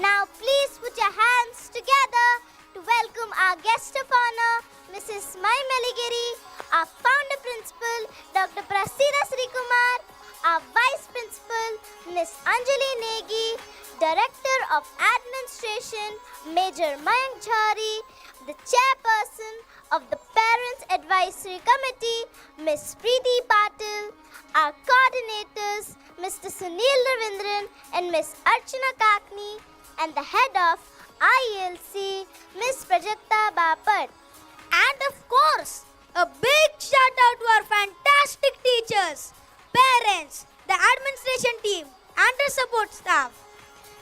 Now please put your hands together to welcome our guest of honor, Mrs. Mai Meligiri, our founder principal, Dr. Prasida Srikumar, our vice principal, Ms. Anjali Negi, Director of Administration, Major Mayank Jhari, the Chairperson of the Parents Advisory Committee, Ms. Preeti Patil, our coordinators, Mr. Sunil Ravindran and Ms. Archana Kakni, and the head of IELC, Ms. Prajakta Bapat. And of course, a big shout out to our fantastic teachers, parents, the administration team, and the support staff.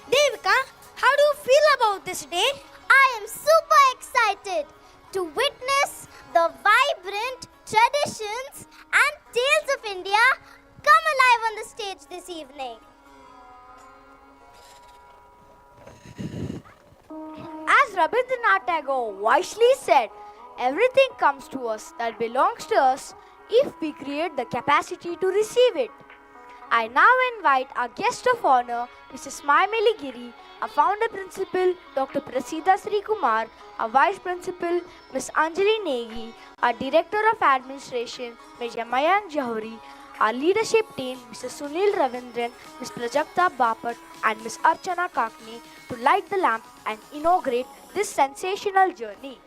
Devika, how do you feel about this day? I am super excited to witness the vibrant traditions and tales of India come alive on the stage this evening. As Rabindranath Tagore wisely said, everything comes to us that belongs to us if we create the capacity to receive it. I now invite our guest of honor, Mrs. Mai Meligiri, our founder principal, Dr. Prasida Srikumar, our vice principal, Ms. Anjali Negi, our director of administration, Major Mayank Jhari, our leadership team, Mr. Sunil Ravindran, Ms. Prajakta Bapat, and Ms. Archana Kakni to light the lamp and inaugurate this sensational journey.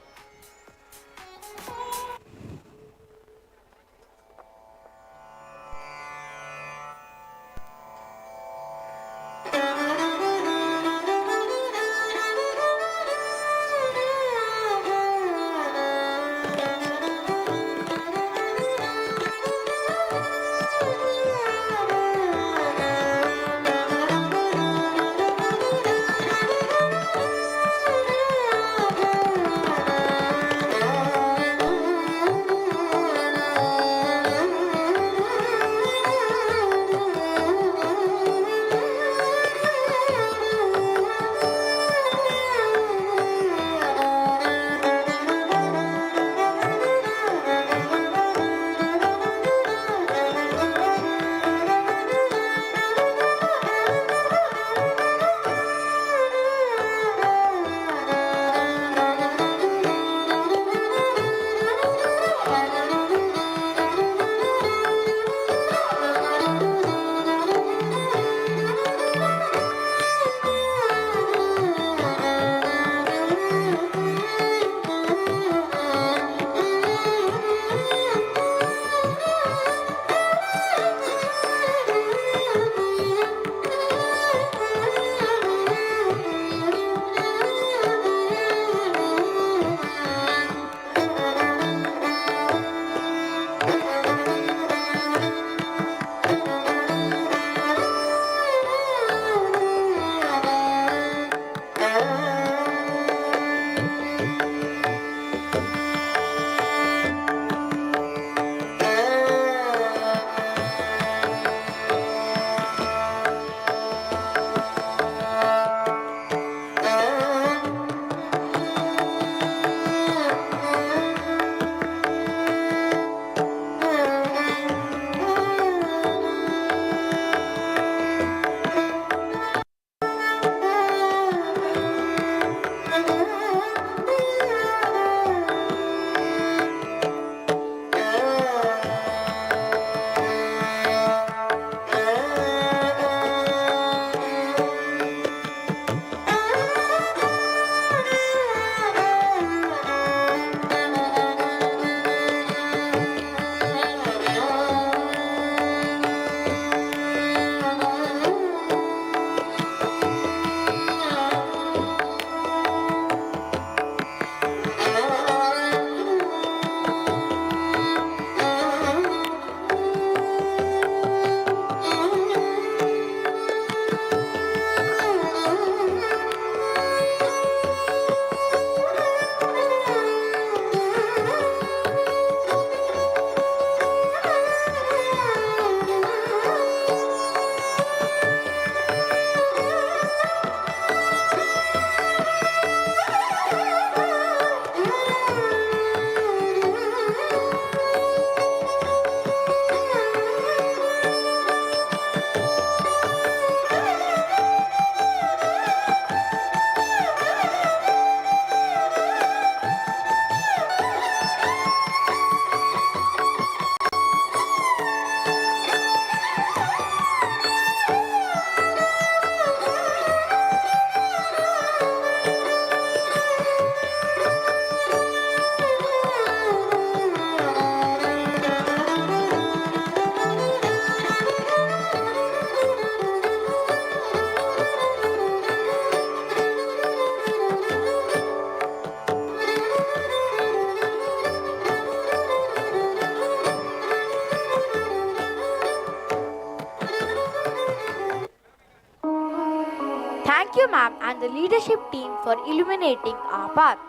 Thank you, ma'am, and the leadership team for illuminating our path.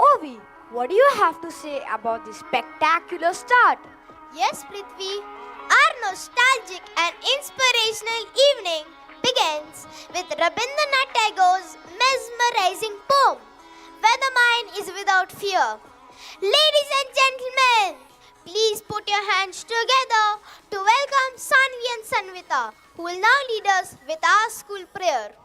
Ovi, what do you have to say about this spectacular start? Yes, Prithvi. Our nostalgic and inspirational evening begins with Rabindranath Tagore's mesmerizing poem, Where the Mind is Without Fear. Ladies and gentlemen, please put your hands together to welcome Sanvi and Sanvita, who will now lead us with our school prayer.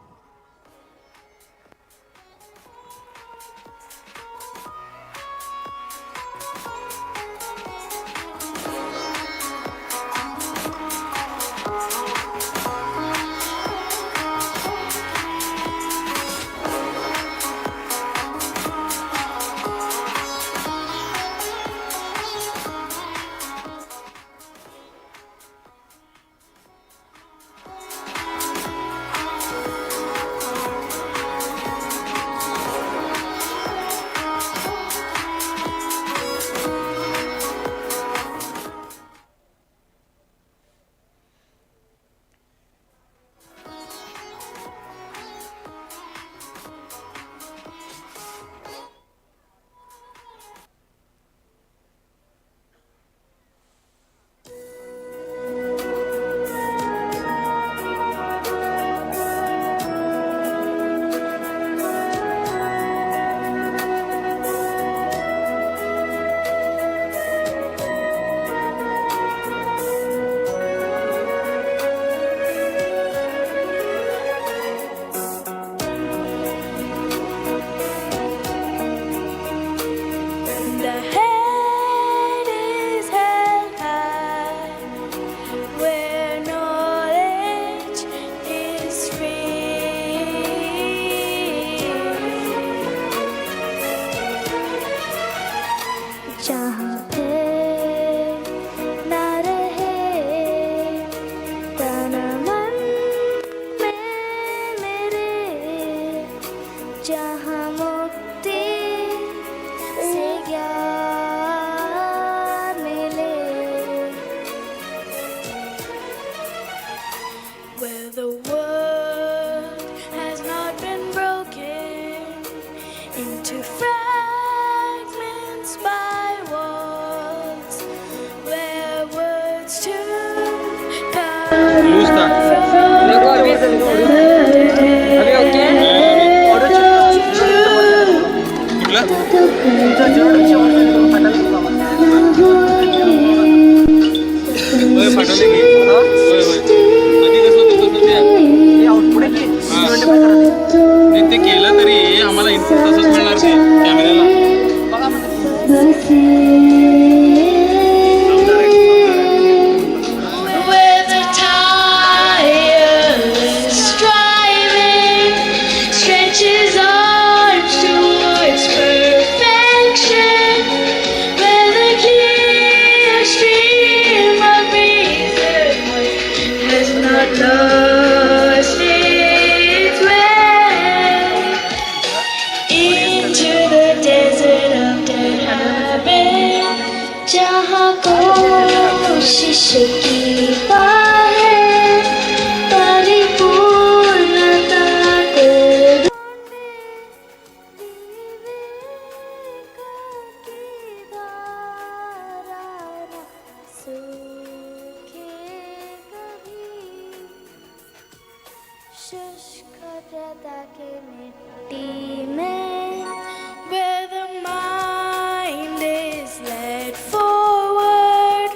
Where the mind is led forward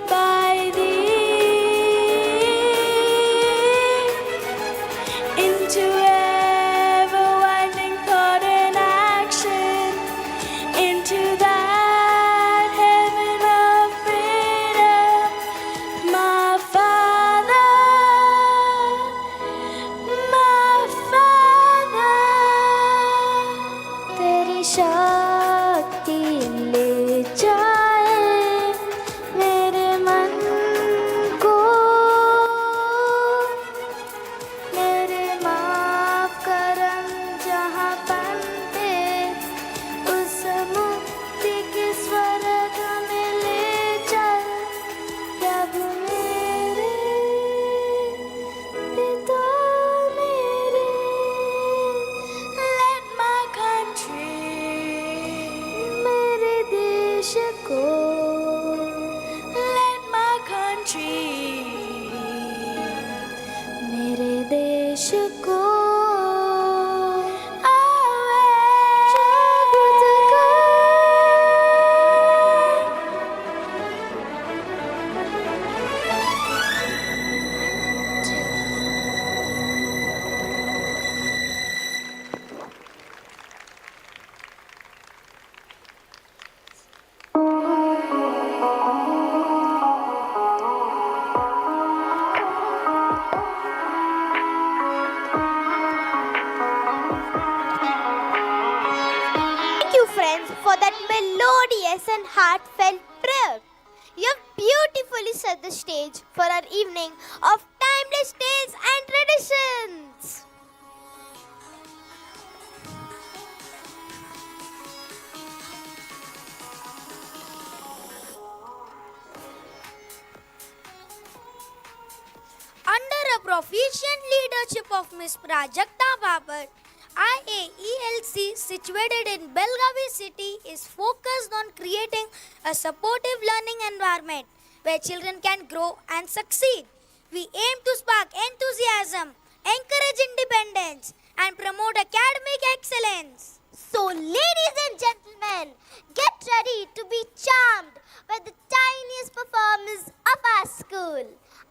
by thee into ever-widening thought and action, into that heaven of freedom, my Father, my Father. मुझको आवे जगत को Thank you, friends, for that melodious and heartfelt prayer. You have beautifully set the stage for our evening of timeless tales and traditions. Under a proficient leadership of Miss Prajakta Babar, IAELC situated in Belgavi city is focused on creating a supportive learning environment where children can grow and succeed. We aim to spark enthusiasm, encourage independence, and promote academic excellence. So, ladies and gentlemen, get ready to be charmed by the tiniest performance of our school.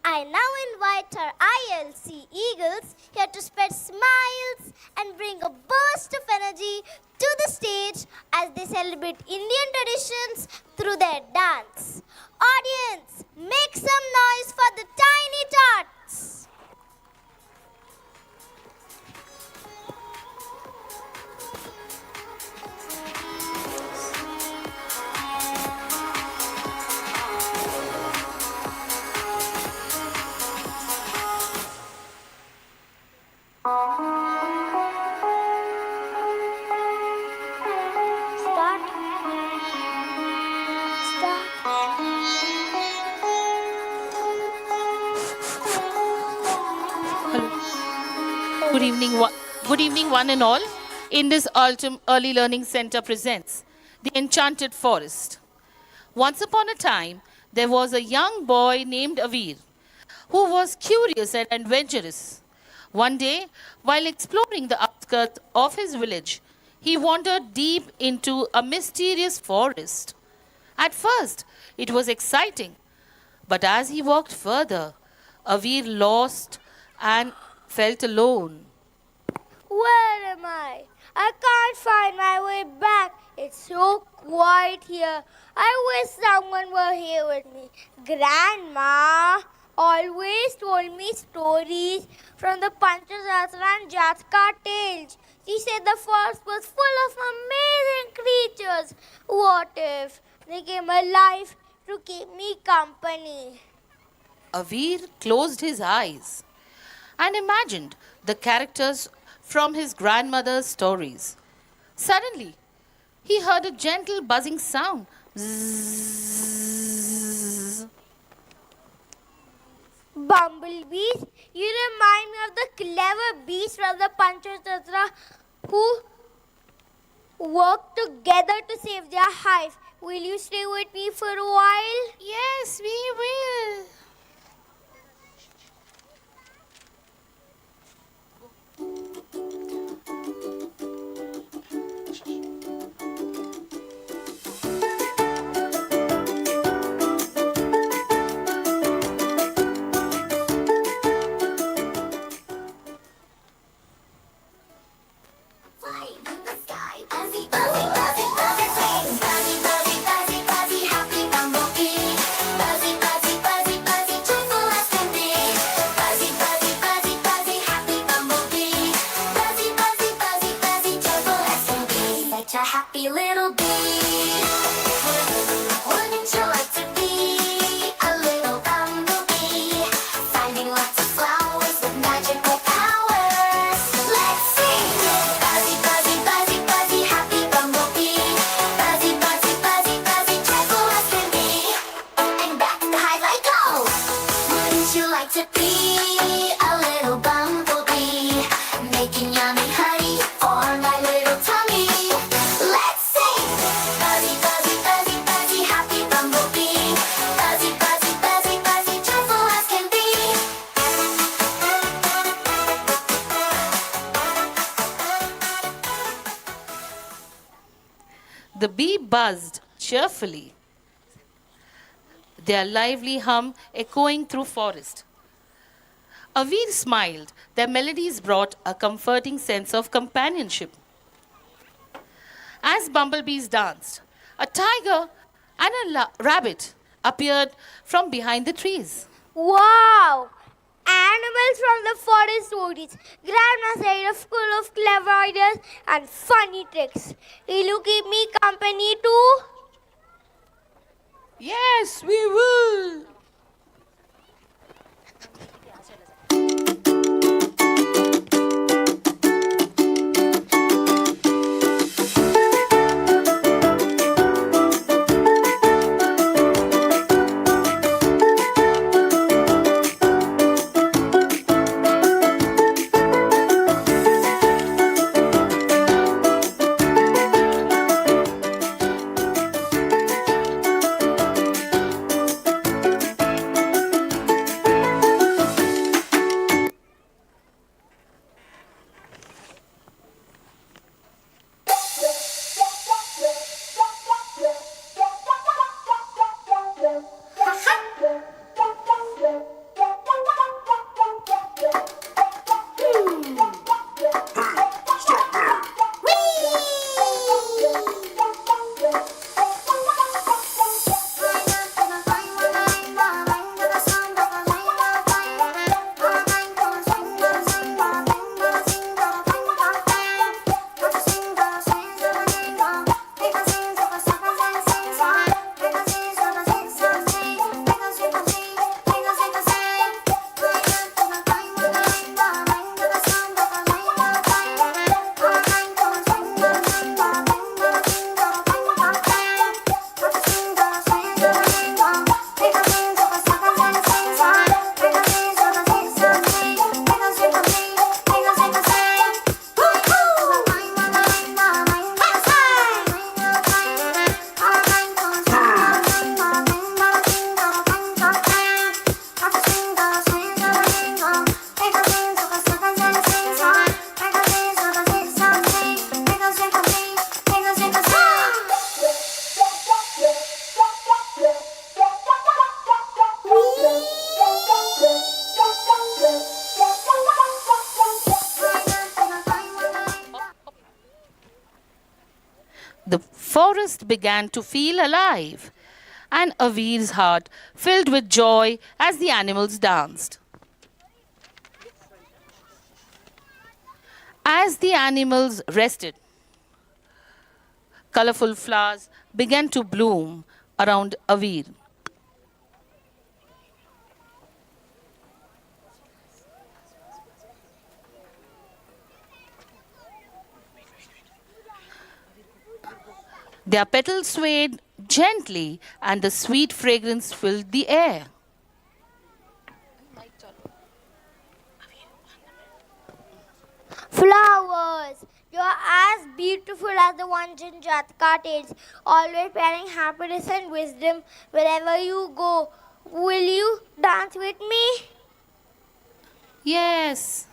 I now invite our ILC Eagles here to spread smiles and bring a burst of energy to the stage as they celebrate Indian traditions through their dance. Audience, make some noise for the tiny tots. Good evening, one and all. Indus Altum Early Learning Center presents The Enchanted Forest. Once upon a time, there was a young boy named Avir who was curious and adventurous. One day, while exploring the outskirts of his village, he wandered deep into a mysterious forest. At first, it was exciting, but as he walked further, Avir lost and felt alone. Where am I? I can't find my way back. It's so quiet here. I wish someone were here with me. Grandma always told me stories from the Panchasatra and Jatka tales. She said the forest was full of amazing creatures. What if they came alive to keep me company? Avir closed his eyes and imagined the characters from his grandmother's stories. Suddenly, he heard a gentle buzzing sound. Zzzz. Bumblebees, you remind me of the clever bees from the Panchasatra who work together to save their hive. Will you stay with me for a while? Yes, we will. Buzzy, buzzy, buzzy, happy bumblebee. Buzzy, buzzy, buzzy, buzzy. The bee buzzed cheerfully, their lively hum echoing through forest. Aveer smiled. Their melodies brought a comforting sense of companionship. As bumblebees danced, a tiger and a rabbit appeared from behind the trees. Wow! Animals from the forest stories. Grandma said of full of clever ideas and funny tricks. Will you keep me company too? Yes, we will. The forest began to feel alive, and Avir's heart filled with joy as the animals danced. As the animals rested, colorful flowers began to bloom around Avir. Their petals swayed gently, and the sweet fragrance filled the air. Flowers! You're as beautiful as the ones in Jataka tales, always spreading happiness and wisdom wherever you go. Will you dance with me? Yes.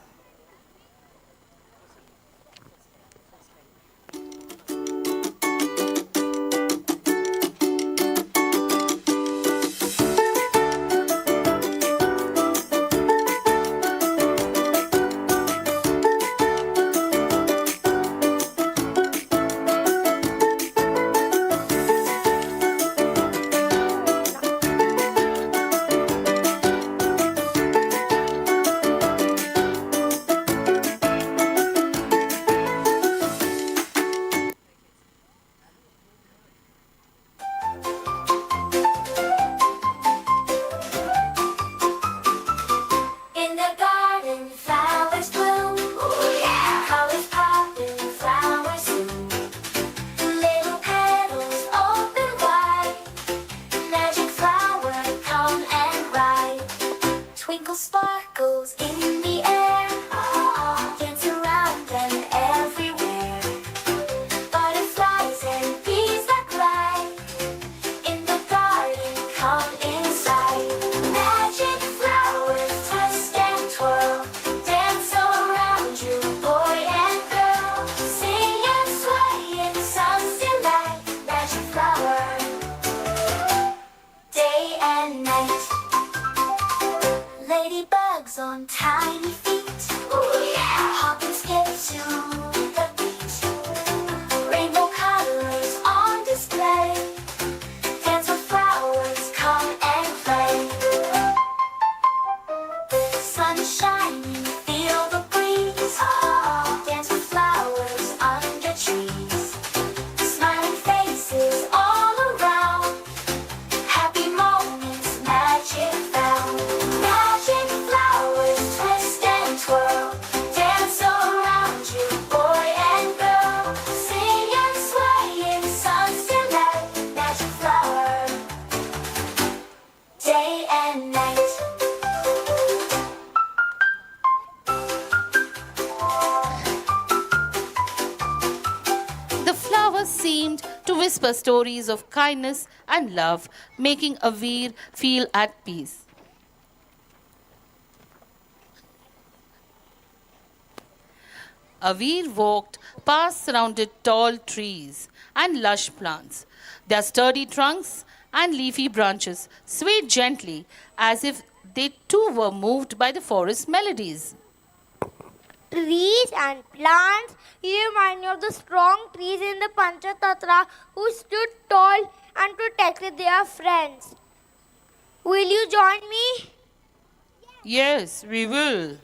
to whisper stories of kindness and love, making Avir feel at peace. Avir walked past surrounded tall trees and lush plants. Their sturdy trunks and leafy branches swayed gently as if they too were moved by the forest melodies. Trees and plants remind me of the strong trees in the Panchatattva who stood tall and protected their friends. Will you join me? Yes, we will.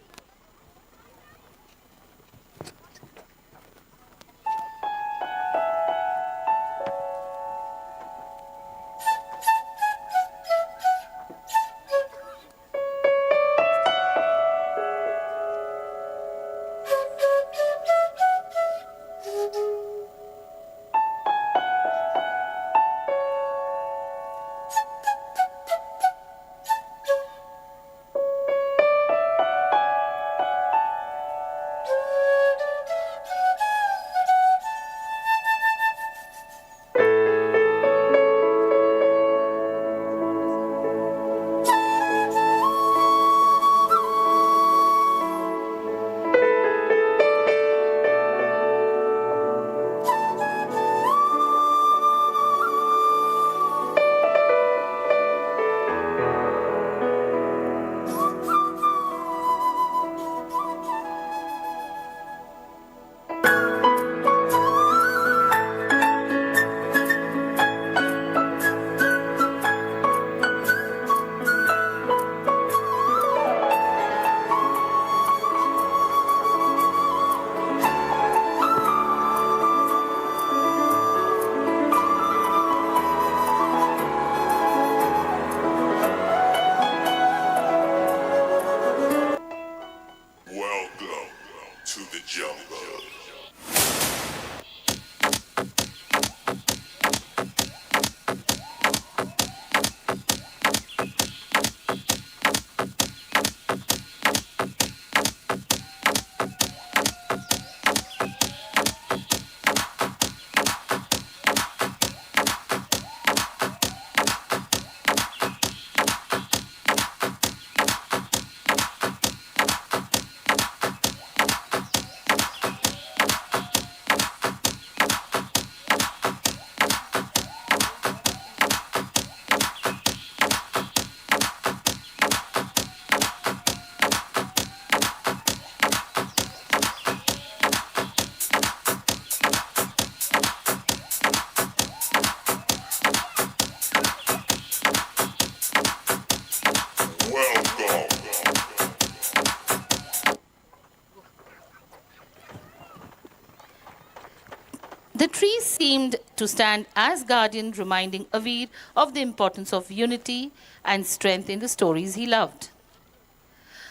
The trees seemed to stand as guardian, reminding Avir of the importance of unity and strength in the stories he loved.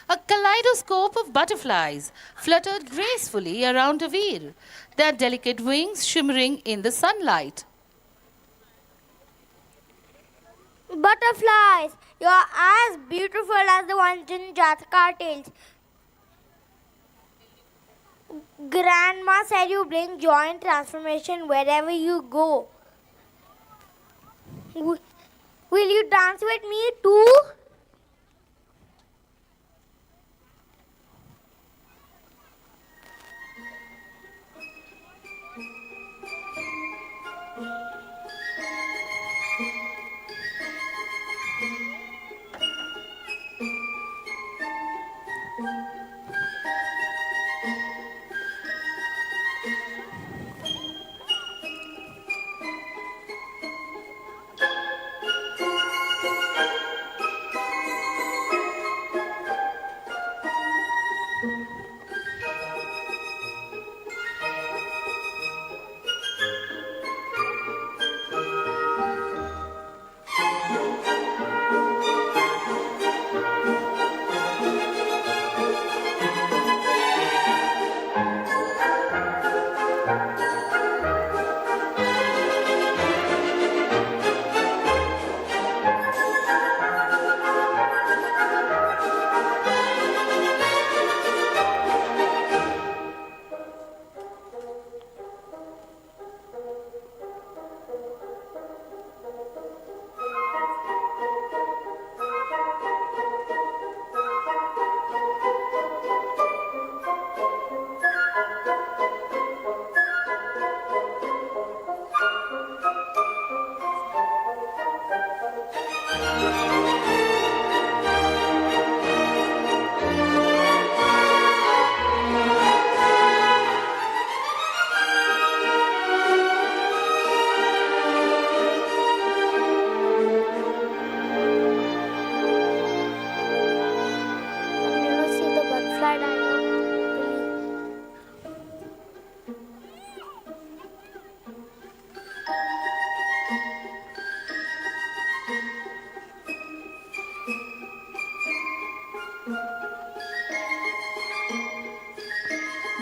A kaleidoscope of butterflies fluttered gracefully around Avir, their delicate wings shimmering in the sunlight. Butterflies, you are as beautiful as the ones in Jataka tales. Grandma said you bring joy and transformation wherever you go. Will you dance with me too?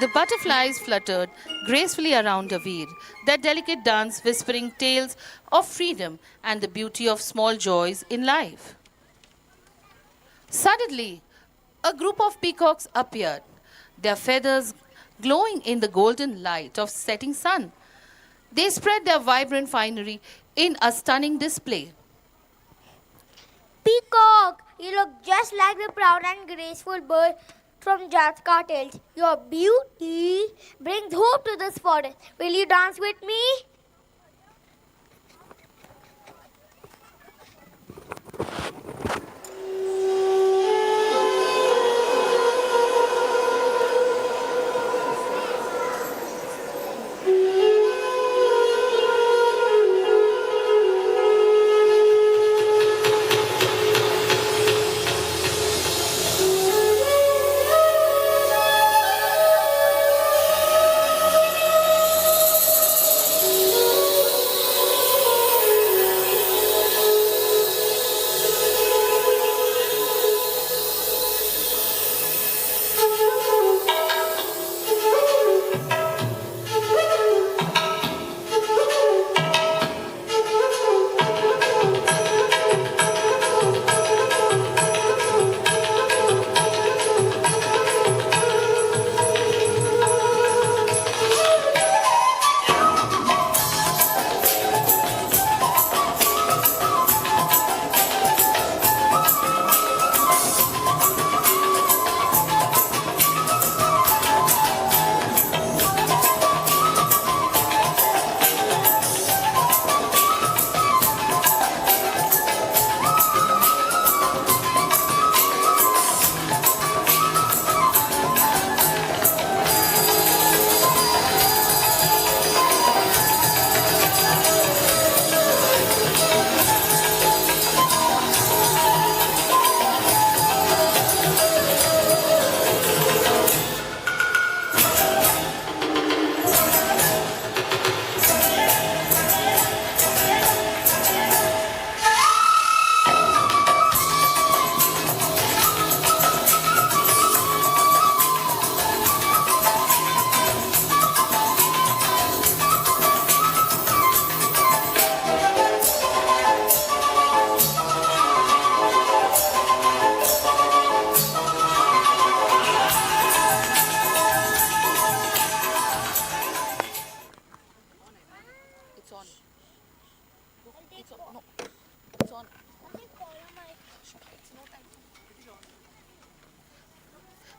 The butterflies fluttered gracefully around Avir, their delicate dance whispering tales of freedom and the beauty of small joys in life. Suddenly, a group of peacocks appeared, their feathers glowing in the golden light of setting sun. They spread their vibrant finery in a stunning display. Peacock, you look just like the proud and graceful bird from Jataka Tales. Your beauty brings hope to this forest. Will you dance with me?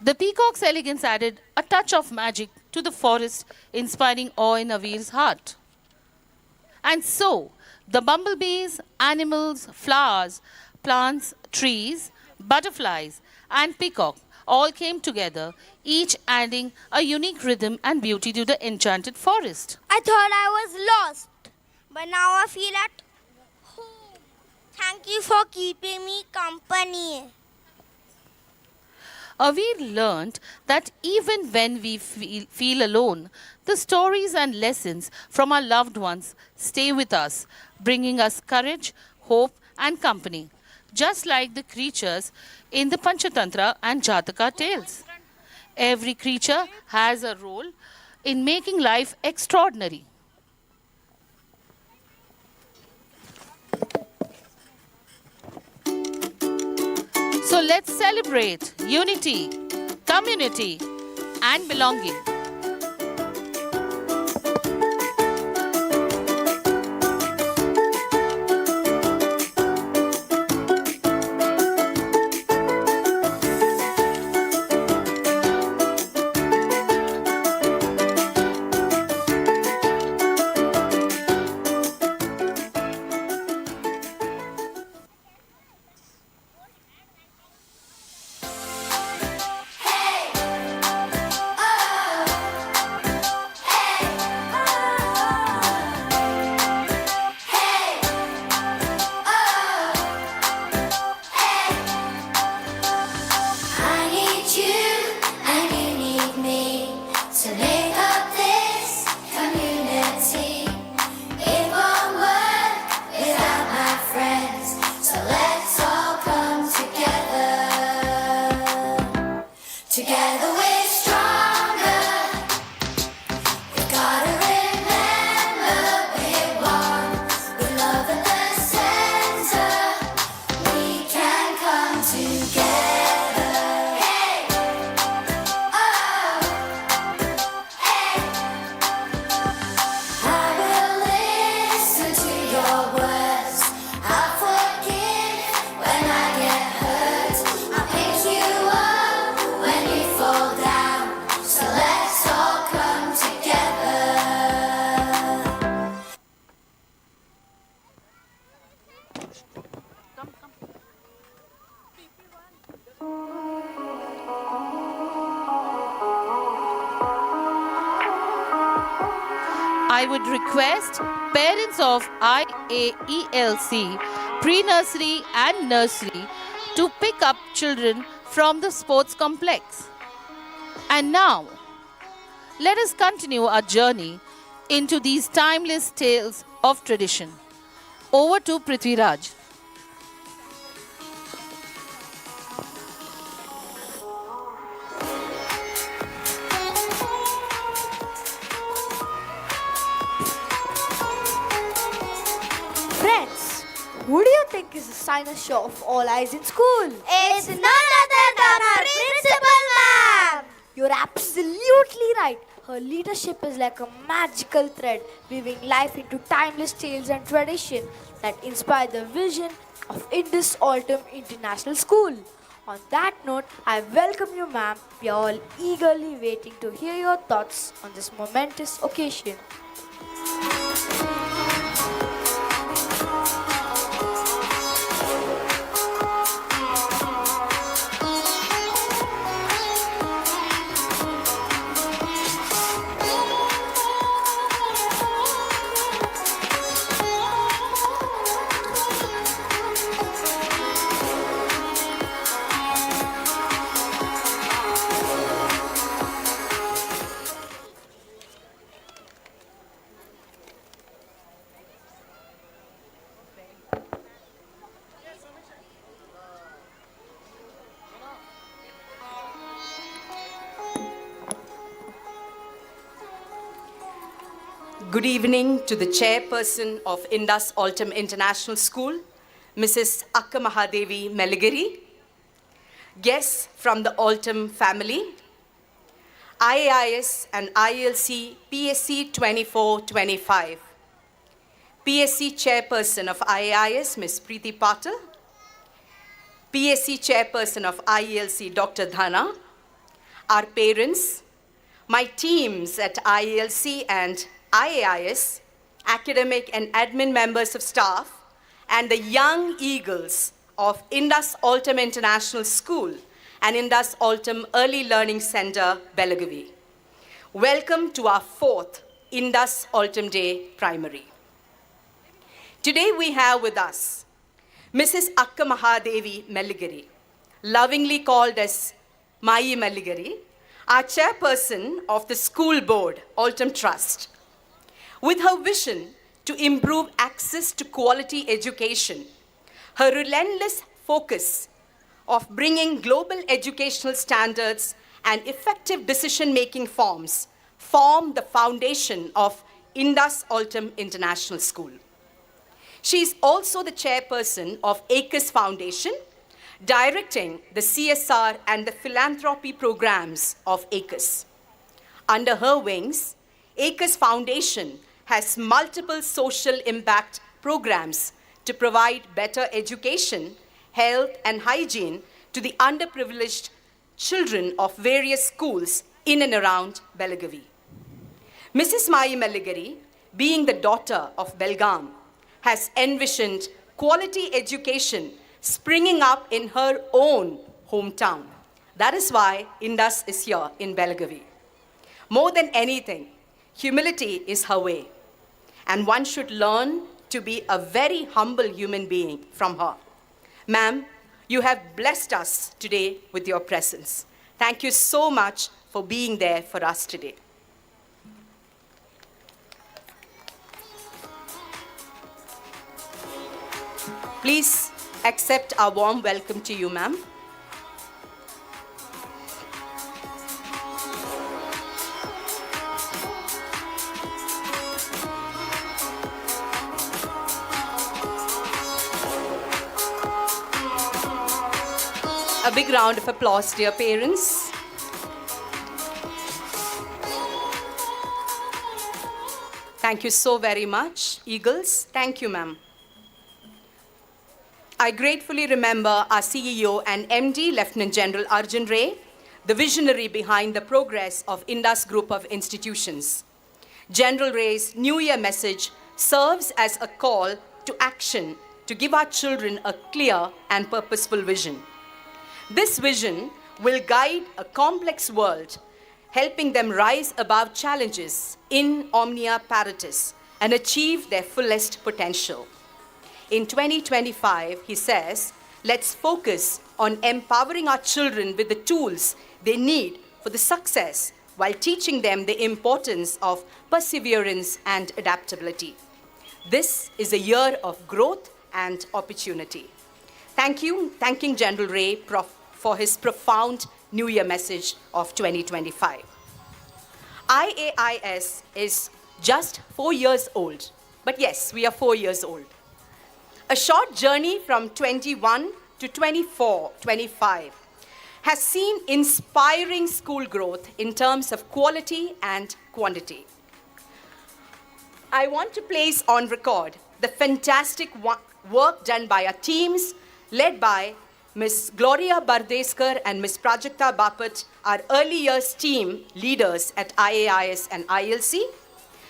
The peacock's elegance added a touch of magic to the forest, inspiring awe in Avir's heart. And so, the bumblebees, animals, flowers, plants, trees, butterflies, and peacock all came together, each adding a unique rhythm and beauty to the enchanted forest. I thought I was lost, but now I feel at home. Thank you for keeping me company. Avir learned that even when we feel alone, the stories and lessons from our loved ones stay with us, bringing us courage, hope, and company, just like the creatures in the Panchatantra and Jataka tales. Every creature has a role in making life extraordinary. So let's celebrate unity, community, and belonging. I would request parents of IAELC, pre-nursery and nursery to pick up children from the sports complex. And now, let us continue our journey into these timeless tales of tradition. Over to Prithviraj. Friends, who do you think is the sinus show of all eyes in school? It's none other than our principal ma'am. You're absolutely right. Her leadership is like a magical thread, weaving life into timeless tales and tradition that inspire the vision of Indus Altum International School. On that note, I welcome you, ma'am. We are all eagerly waiting to hear your thoughts on this momentous occasion. Good evening to the Chairperson of Indus Altum International School, Mrs. Akka Mahadevi Meligiri, guests from the Altum family, IAIS and ILC PSC 2425, PSC Chairperson of IAIS, Ms. Preeti Patil, PSC Chairperson of IELC, Dr. Dhana, our parents, my teams at IELC and IAIS, academic and admin members of staff, and the young eagles of Indus Altum International School and Indus Altum Early Learning Center, Belagavi. Welcome to our 4th Indus Altum Day Primary. Today we have with us Mrs. Akka Mahadevi Meligiri, lovingly called as Mai Meligiri, our chairperson of the school board, Altum Trust. With her vision to improve access to quality education, her relentless focus of bringing global educational standards and effective decision-making forms form the foundation of Indus Altum International School. She is also the chairperson of ACUS Foundation, directing the CSR and the philanthropy programs of ACUS. Under her wings, ACUS Foundation has multiple social impact programs to provide better education, health, and hygiene to the underprivileged children of various schools in and around Belagavi. Mrs. Mai Meligiri, being the daughter of Belgaum, has envisioned quality education springing up in her own hometown. That is why Indus is here in Belagavi. More than anything, humility is her way, and one should learn to be a very humble human being from her. Ma'am, you have blessed us today with your presence. Thank you so much for being there for us today. Please accept our warm welcome to you, ma'am. A big round of applause, dear parents. Thank you so very much, Eagles. Thank you, ma'am. I gratefully remember our CEO and MD, Lieutenant General Arjun Ray, the visionary behind the progress of Indus Group of Institutions. General Ray's New Year message serves as a call to action to give our children a clear and purposeful vision. This vision will guide a complex world helping them rise above challenges in omnia paritas and achieve their fullest potential. In 2025, he says, let's focus on empowering our children with the tools they need for the success while teaching them the importance of perseverance and adaptability. This is a year of growth and opportunity. Thanking General Ray for his profound New Year message of 2025. IAIS is just 4 years old, but yes, we are 4 years old. A short journey from 21 to 24, 25 has seen inspiring school growth in terms of quality and quantity. I want to place on record the fantastic work done by our teams led by Ms. Gloria Bardeskar and Ms. Prajakta Bapat, our early years team leaders at IAIS and ILC,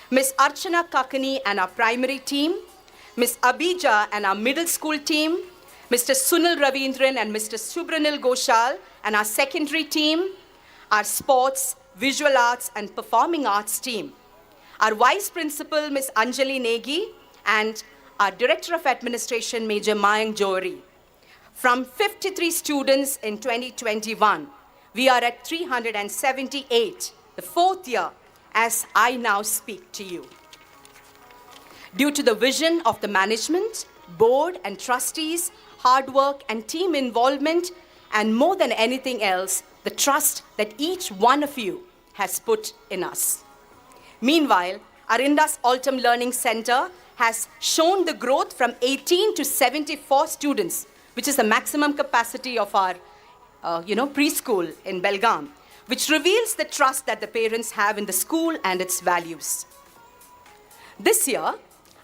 Ms. Archana Kakani and our primary team, Ms. Abija and our middle school team, Mr. Sunil Ravindran and Mr. Subranil Ghoshal and our secondary team, our sports, visual arts and performing arts team, our vice principal, Ms. Anjali Negi, and our director of administration, Major Mayank Johari. From 53 students in 2021, we are at 378, the fourth year, as I now speak to you. Due to the vision of the management, board and trustees, hard work and team involvement, and more than anything else, the trust that each one of you has put in us. Meanwhile, our Indus Altum Learning Center has shown the growth from 18 to 74 students, which is the maximum capacity of our preschool in Belgaum, which reveals the trust that the parents have in the school and its values. This year,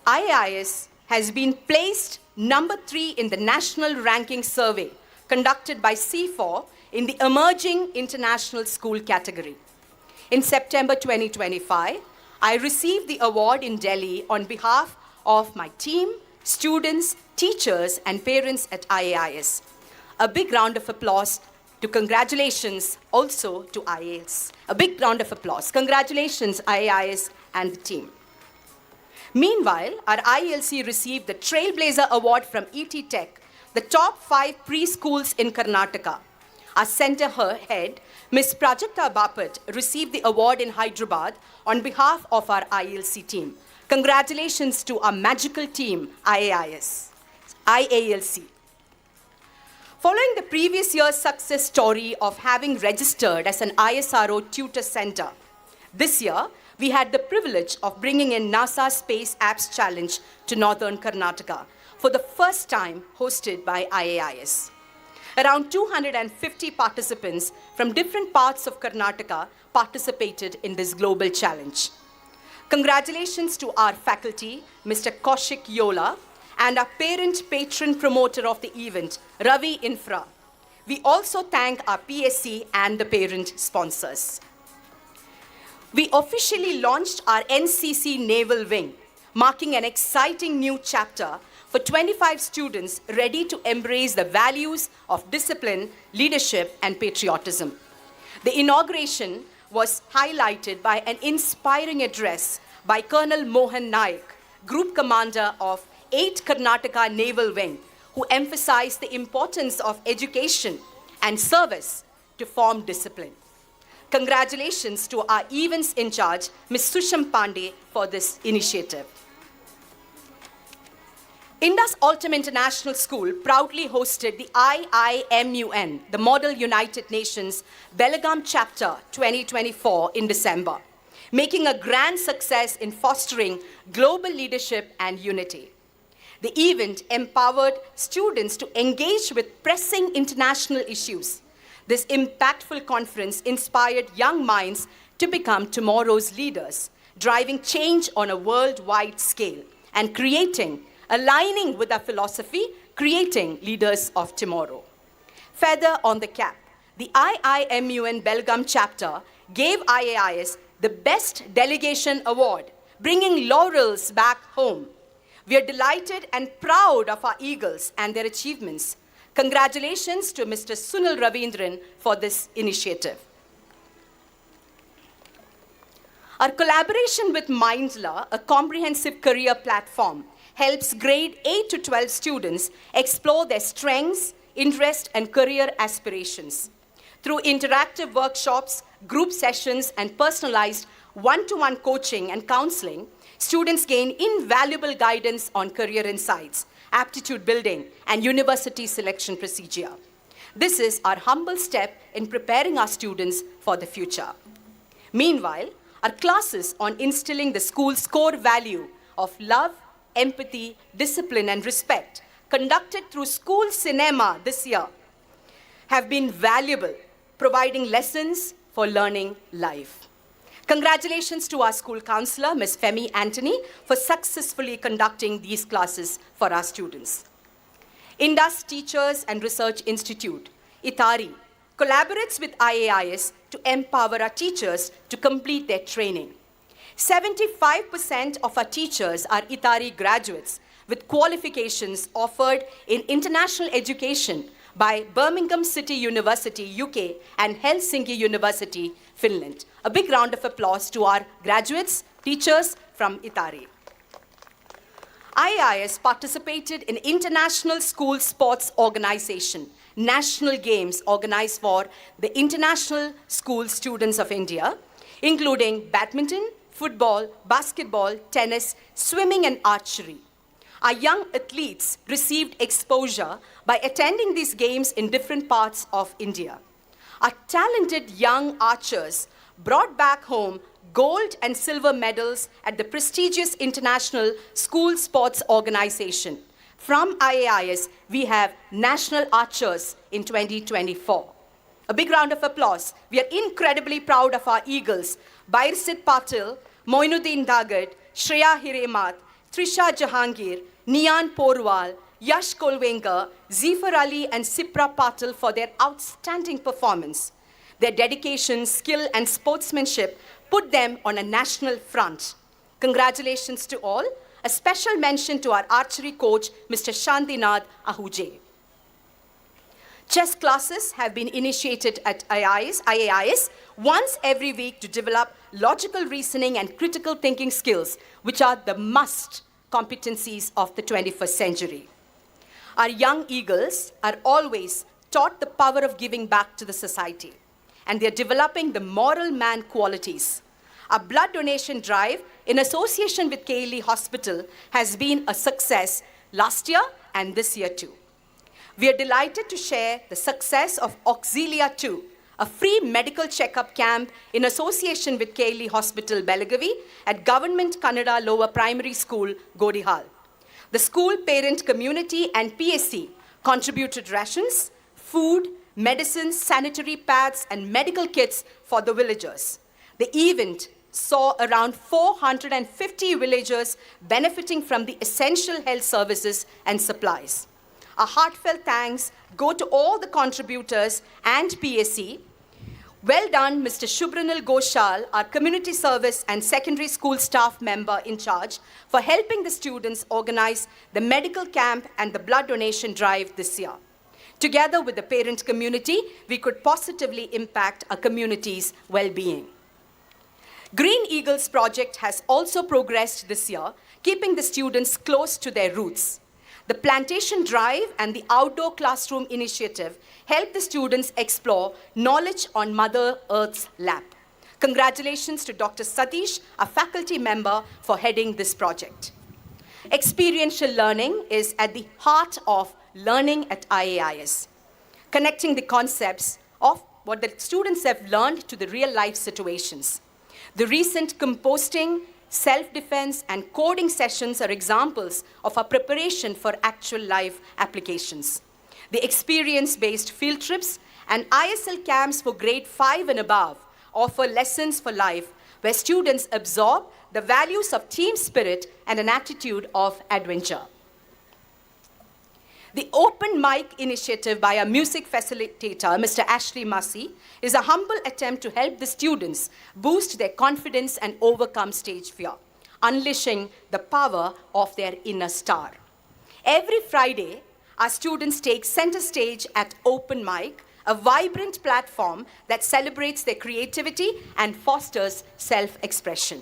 IAIS has been placed number 3 in the national ranking survey conducted by C4 in the Emerging International School category. In September 2025, I received the award in Delhi on behalf of my team, students, teachers, and parents at IAIS. A big round of applause to congratulations also to IAIS. A big round of applause. Congratulations, IAIS and the team. Meanwhile, our ILC received the Trailblazer Award from ET Tech, the top 5 preschools in Karnataka. Our center head, Ms. Prajakta Bapat, received the award in Hyderabad on behalf of our ILC team. Congratulations to our magical team, IALC. Following the previous year's success story of having registered as an ISRO tutor center, this year we had the privilege of bringing in NASA Space Apps Challenge to Northern Karnataka for the first time, hosted by IAIS. Around 250 participants from different parts of Karnataka participated in this global challenge. Congratulations to our faculty, Mr. Kaushik Yola, and our parent patron promoter of the event, Ravi Infra. We also thank our PSC and the parent sponsors. We officially launched our NCC Naval Wing, marking an exciting new chapter for 25 students ready to embrace the values of discipline, leadership, and patriotism. The inauguration was highlighted by an inspiring address by Colonel Mohan Naik, Group Commander of 8th Karnataka Naval Wing, who emphasized the importance of education and service to form discipline. Congratulations to our events in charge, Ms. Susham Pandey, for this initiative. Indus Altum International School proudly hosted the IIMUN, the Model United Nations Belgaum Chapter 2024 in December, making a grand success in fostering global leadership and unity. The event empowered students to engage with pressing international issues. This impactful conference inspired young minds to become tomorrow's leaders, driving change on a worldwide scale and aligning with our philosophy, creating leaders of tomorrow. Feather on the cap, the IIMUN Belgaum chapter gave IAIS the Best Delegation Award, bringing laurels back home. We are delighted and proud of our Eagles and their achievements. Congratulations to Mr. Sunil Ravindran for this initiative. Our collaboration with Mindler, a comprehensive career platform, helps grade 8 to 12 students explore their strengths, interests, and career aspirations. Through interactive workshops, group sessions, and personalized one-to-one coaching and counseling, students gain invaluable guidance on career insights, aptitude building, and university selection procedure. This is our humble step in preparing our students for the future. Meanwhile, our classes on instilling the school's core value of love, empathy, discipline, and respect, conducted through school cinema this year, have been valuable, providing lessons for learning life. Congratulations to our school counselor, Ms. Femi Anthony, for successfully conducting these classes for our students. Indus Teachers and Research Institute, ITARI, collaborates with IAIS to empower our teachers to complete their training. 75% of our teachers are ITARI graduates with qualifications offered in international education by Birmingham City University, UK, and Helsinki University, Finland. A big round of applause to our graduates, teachers from ITARI. IIS participated in International School Sports Organization, national games organized for the International School Students of India, including badminton, football, basketball, tennis, swimming, and archery. Our young athletes received exposure by attending these games in different parts of India. Our talented young archers brought back home gold and silver medals at the prestigious International School Sports Organization. From IAIS, we have National Archers in 2024. A big round of applause. We are incredibly proud of our Eagles, Bairsit Patil, Moinuddin Dagad, Shreya Hiremat, Trisha Jahangir, Nian Porwal, Yash Kolwenka, Zifar Ali, and Sipra Patil for their outstanding performance. Their dedication, skill, and sportsmanship put them on a national front. Congratulations to all. A special mention to our archery coach, Mr. Shantinath Ahuje. Chess classes have been initiated at IAIS once every week to develop logical reasoning and critical thinking skills, which are the must competencies of the 21st century. Our young eagles are always taught the power of giving back to the society, and they're developing the moral man qualities. Our blood donation drive, in association with KLE Hospital, has been a success last year and this year too. We are delighted to share the success of Auxilia 2, a free medical checkup camp in association with KLE Hospital, Belagavi, at Government Kannada Lower Primary School, Godihal. The school parent community and PSC contributed rations, food, medicines, sanitary pads, and medical kits for the villagers. The event saw around 450 villagers benefiting from the essential health services and supplies. A heartfelt thanks go to all the contributors and PSC. Well done, Mr. Shubranil Ghoshal, our community service and secondary school staff member in charge, for helping the students organize the medical camp and the blood donation drive this year. Together with the parent community, we could positively impact our community's well-being. Green Eagles project has also progressed this year, keeping the students close to their roots. The plantation drive and the outdoor classroom initiative help the students explore knowledge on Mother Earth's lap. Congratulations to Dr. Satish, a faculty member, for heading this project. Experiential learning is at the heart of learning at IAIS, connecting the concepts of what the students have learned to the real-life situations. The recent composting, self-defense, and coding sessions are examples of our preparation for actual life applications. The experience-based field trips and ISL camps for grade 5 and above offer lessons for life, where students absorb the values of team spirit and an attitude of adventure. The Open Mic initiative by our music facilitator, Mr. Ashley Massey, is a humble attempt to help the students boost their confidence and overcome stage fear, unleashing the power of their inner star. Every Friday, our students take center stage at Open Mic a vibrant platform that celebrates their creativity and fosters self-expression.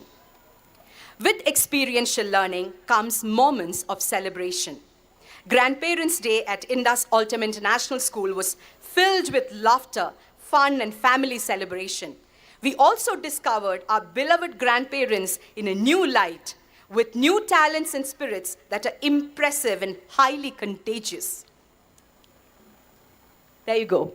With experiential learning comes moments of celebration. Grandparents' Day at Indus Altum International School was filled with laughter, fun, and family celebration. We also discovered our beloved grandparents in a new light, with new talents and spirits that are impressive and highly contagious. There you go.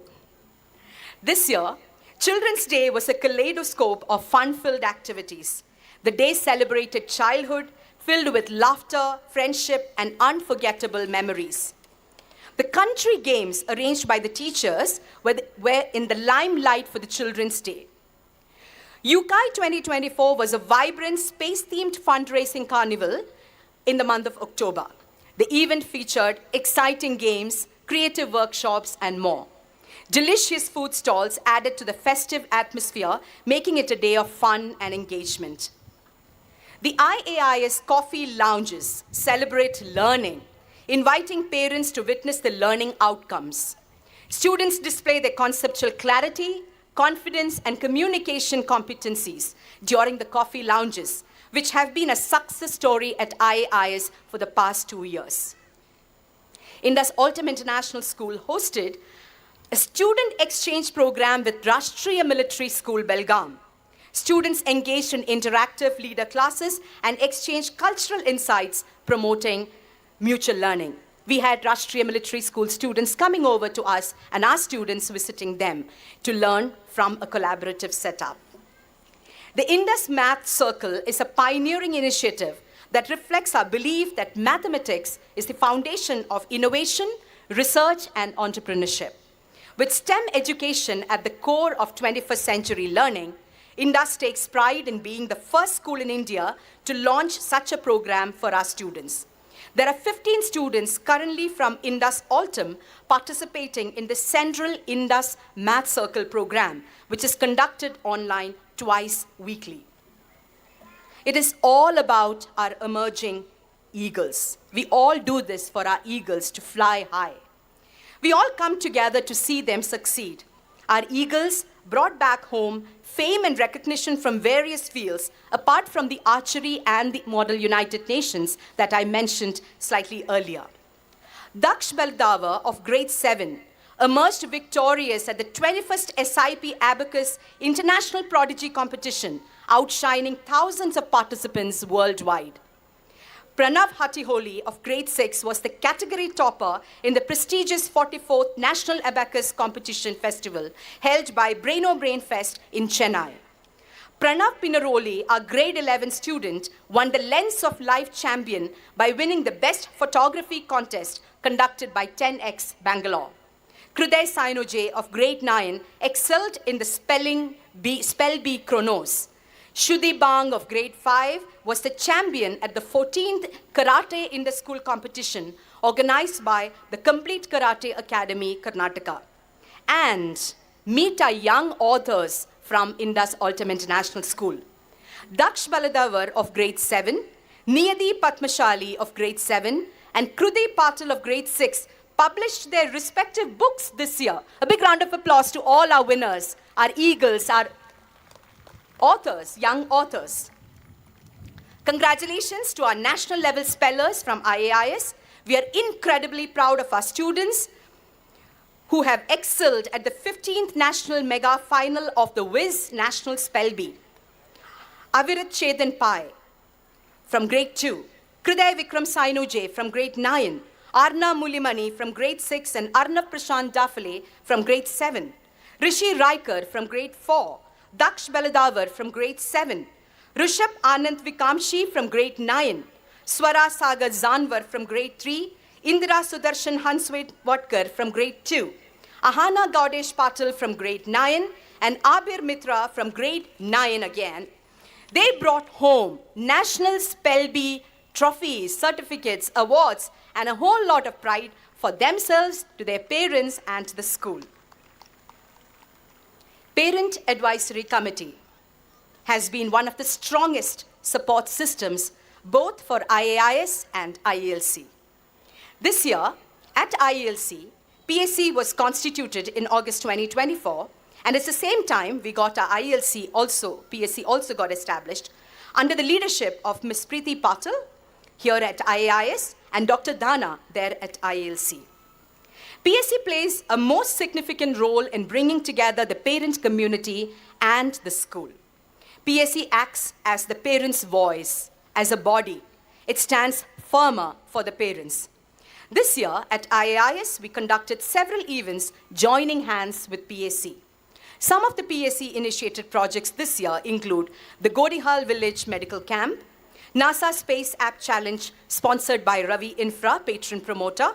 This year, Children's Day was a kaleidoscope of fun-filled activities. The day celebrated childhood, filled with laughter, friendship, and unforgettable memories. The country games arranged by the teachers were in the limelight for the Children's Day. UKI 2024 was a vibrant space-themed fundraising carnival in the month of October. The event featured exciting games, creative workshops, and more. Delicious food stalls added to the festive atmosphere, making it a day of fun and engagement. The IAIS coffee lounges celebrate learning, inviting parents to witness the learning outcomes. Students display their conceptual clarity, confidence, and communication competencies during the coffee lounges, which have been a success story at IAIS for the past 2 years. Indus Altum International School hosted a student exchange program with Rashtriya Military School, Belgaum. Students engaged in interactive leader classes and exchanged cultural insights promoting mutual learning. We had Rashtriya Military School students coming over to us and our students visiting them to learn from a collaborative setup. The Indus Math Circle is a pioneering initiative that reflects our belief that mathematics is the foundation of innovation, research, and entrepreneurship. With STEM education at the core of 21st century learning, Indus takes pride in being the first school in India to launch such a program for our students. There are 15 students currently from Indus Altum participating in the Central Indus Math Circle program, which is conducted online twice weekly. It is all about our emerging eagles. We all do this for our eagles to fly high. We all come together to see them succeed. Our eagles brought back home fame and recognition from various fields, apart from the archery and the Model United Nations that I mentioned slightly earlier. Daksh Baldavar of grade 7 emerged victorious at the 21st SIP Abacus International Prodigy Competition, outshining thousands of participants worldwide. Pranav Hattiholi of grade 6 was the category topper in the prestigious 44th National Abacus Competition Festival held by Braino Brain Fest in Chennai. Pranav Pinaroli, our grade 11 student, won the Lens of Life Champion by winning the Best Photography contest conducted by 10X Bangalore. Kruday Sainoje of grade 9 excelled in the Spell Bee Chronos. Shudi Bang of grade 5 was the champion at the 14th Karate in the School competition organized by the Complete Karate Academy, Karnataka. And meet our young authors from Indus Altum International School. Daksh Baladavar of grade 7, Niyadi Patmashali of grade 7, and Krudi Patil of grade 6 published their respective books this year. A big round of applause to all our winners, our eagles, our authors, young authors. Congratulations to our national level spellers from IAIS. We are incredibly proud of our students who have excelled at the 15th National Mega Final of the Whiz National Spell Bee. Avirat Chedan Pai from grade 2, Kriday Vikram Sainuje from grade 9, Arna Mulimani from grade 6 and Arnav Prashant Dafale from grade 7, Rishi Raikar from grade 4, Daksh Baladavar from grade 7, Rishabh Anand Vikamshi from grade 9, Swara Sagar Zanwar from grade 3, Indira Sudarshan Hanswet Watkar from grade 2, Ahana Gaudesh Patil from grade 9, and Abir Mitra from grade 9 again. They brought home National Spell Bee trophies, certificates, awards, and a whole lot of pride for themselves, to their parents, and to the school. Parent Advisory Committee has been one of the strongest support systems both for IAIS and IELC. This year, at IELC, PSC was constituted in August 2024, and at the same time, we got our ILC also, PSC also got established under the leadership of Ms. Preeti Patil here at IAIS and Dr. Dana there at ILC. PSC plays a most significant role in bringing together the parent community and the school. PSC acts as the parents' voice, as a body. It stands firmer for the parents. This year at IAIS, we conducted several events joining hands with PSC. Some of the PSC-initiated projects this year include the Godihal Village Medical Camp, NASA Space App Challenge sponsored by Ravi Infra, patron promoter,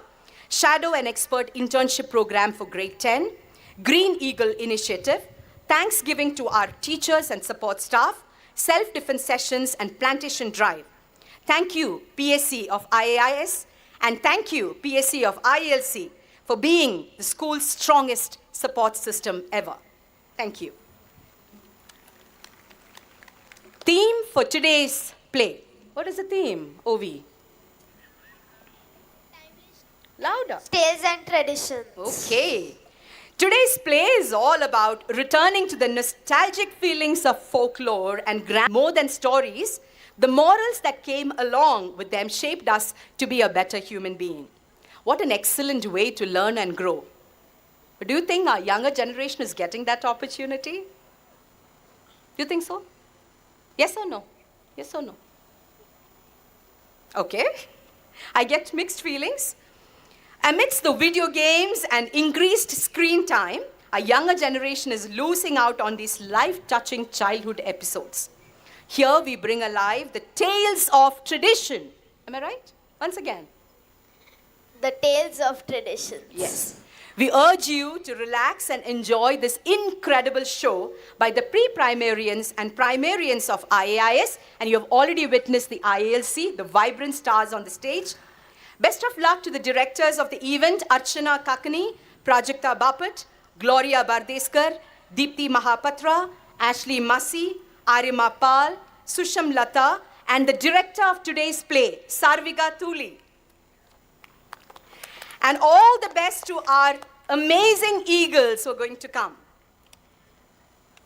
Shadow and Expert Internship Program for Grade 10, Green Eagle Initiative, Thanksgiving to our teachers and support staff, self-defense sessions and plantation drive. Thank you, PSC of IAIS, and thank you, PSC of ILC, for being the school's strongest support system ever. Thank you. Theme for today's play. What is the theme, Ovi? Louder. Tales and traditions. Okay. Today's play is all about returning to the nostalgic feelings of folklore and more than stories. The morals that came along with them shaped us to be a better human being. What an excellent way to learn and grow. But do you think our younger generation is getting that opportunity? Do you think so? Yes or no? Yes or no? Okay. I get mixed feelings. Amidst the video games and increased screen time, our younger generation is losing out on these life-touching childhood episodes. Here we bring alive the tales of tradition. Am I right? Once again. The tales of traditions. Yes. We urge you to relax and enjoy this incredible show by the pre-primarians and primarians of IAIS, and you have already witnessed the IALC, the vibrant stars on the stage. Best of luck to the directors of the event, Archana Kakani, Prajakta Bapat, Gloria Bardeskar, Deepthi Mahapatra, Ashley Masi, Arima Pal, Susham Lata, and the director of today's play, Sarvika Thuli. And all the best to our amazing eagles who are going to come.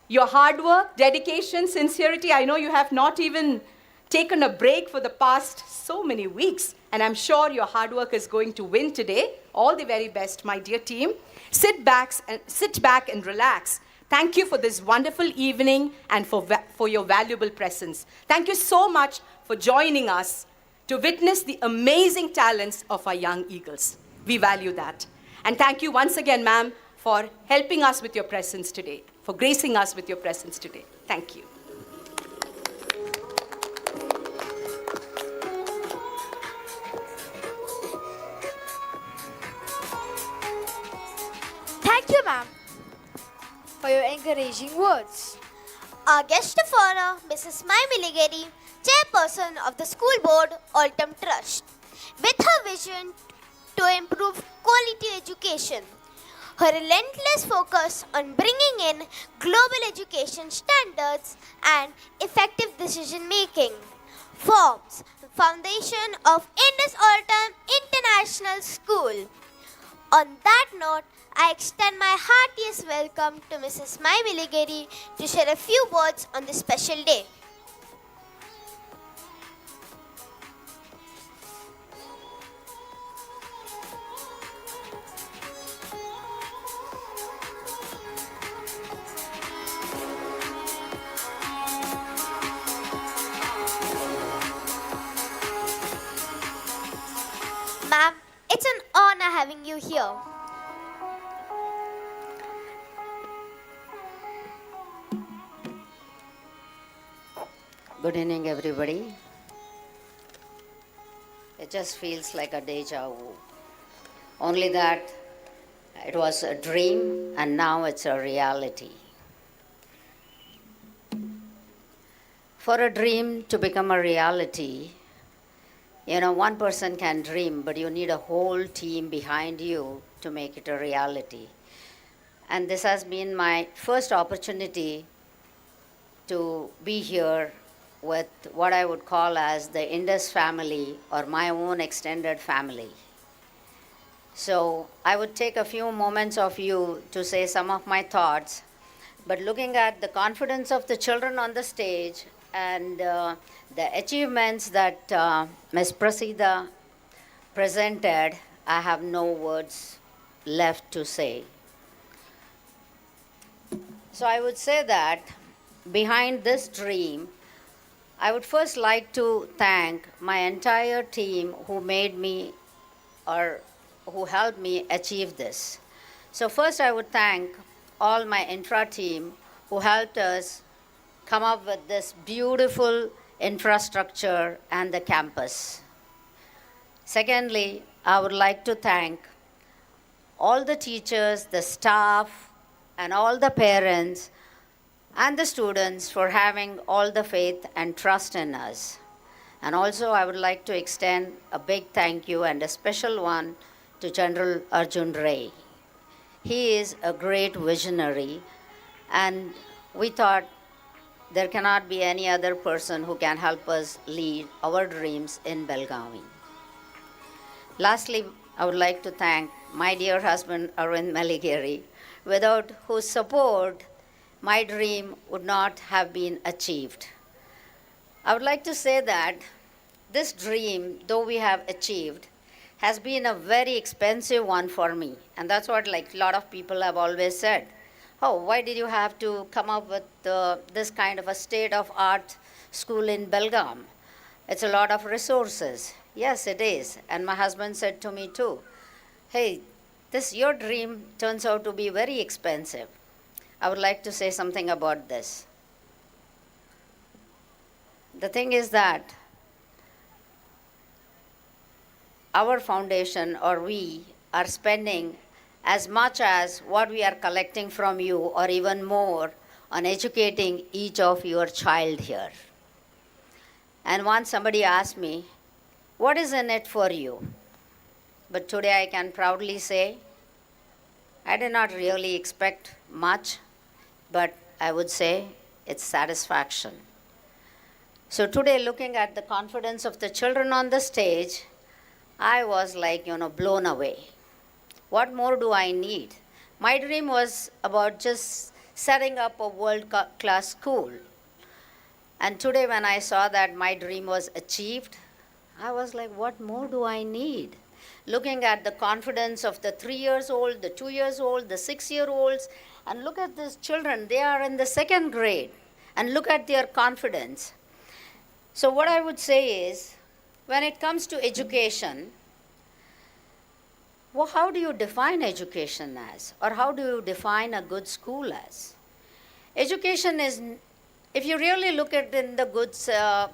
Your hard work, dedication, sincerity, I know you have not even taken a break for the past so many weeks, and I'm sure your hard work is going to win today. All the very best, my dear team. Sit back and relax. Thank you for this wonderful evening and for your valuable presence. Thank you so much for joining us to witness the amazing talents of our young eagles. We value that. And thank you once again, ma'am, for helping us with your presence today, for gracing us with your presence today. Thank you. Thank you, ma'am, for your encouraging words. Our guest of honor, Mrs. Mai Miligeri, Chairperson of the School Board, Altum Trust, with her vision to improve quality education. Her relentless focus on bringing in global education standards and effective decision making forms the foundation of Indus Altum International School. On that note, I extend my heartiest welcome to Mrs. Mai Miligeri to share a few words on this special day. Ma'am, it's an honor having you here. Good evening, everybody. It just feels like a deja vu. Only that it was a dream and now it's a reality. For a dream to become a reality, one person can dream, but you need a whole team behind you to make it a reality. And this has been my first opportunity to be here with what I would call as the Indus family or my own extended family. So I would take a few moments of you to say some of my thoughts. But looking at the confidence of the children on the stage and the achievements that Ms. Prasida presented, I have no words left to say. So I would say that behind this dream, I would first like to thank my entire team who made me or who helped me achieve this. So first I would thank all my intra team who helped us come up with this beautiful infrastructure and the campus. Secondly, I would like to thank all the teachers, the staff, and all the parents and the students for having all the faith and trust in us. And also I would like to extend a big thank you and a special one to General Arjun Ray. He is a great visionary, and we thought there cannot be any other person who can help us lead our dreams in Belgavi. Lastly, I would like to thank my dear husband Arvind Meligeri, without whose support my dream would not have been achieved. I would like to say that this dream, though we have achieved, has been a very expensive one for me. And that's what a lot of people have always said. Oh, why did you have to come up with this kind of a state-of-art school in Belgaum? It's a lot of resources. Yes, it is. And my husband said to me too, hey, your dream turns out to be very expensive. I would like to say something about this. The thing is that our foundation, or we, are spending as much as what we are collecting from you, or even more, on educating each of your child here. And once somebody asked me, what is in it for you? But today I can proudly say, I did not really expect much, but I would say it's satisfaction. So today, looking at the confidence of the children on the stage, I was blown away. What more do I need? My dream was about just setting up a world-class school. And today when I saw that my dream was achieved, I was like, what more do I need? Looking at the confidence of the 3 years old, the 2 years old, the 6-year-olds, and look at these children, they are in the 2nd grade, and look at their confidence. So what I would say is, when it comes to education, how do you define education as? Or how do you define a good school as? Education is, if you really look at it in the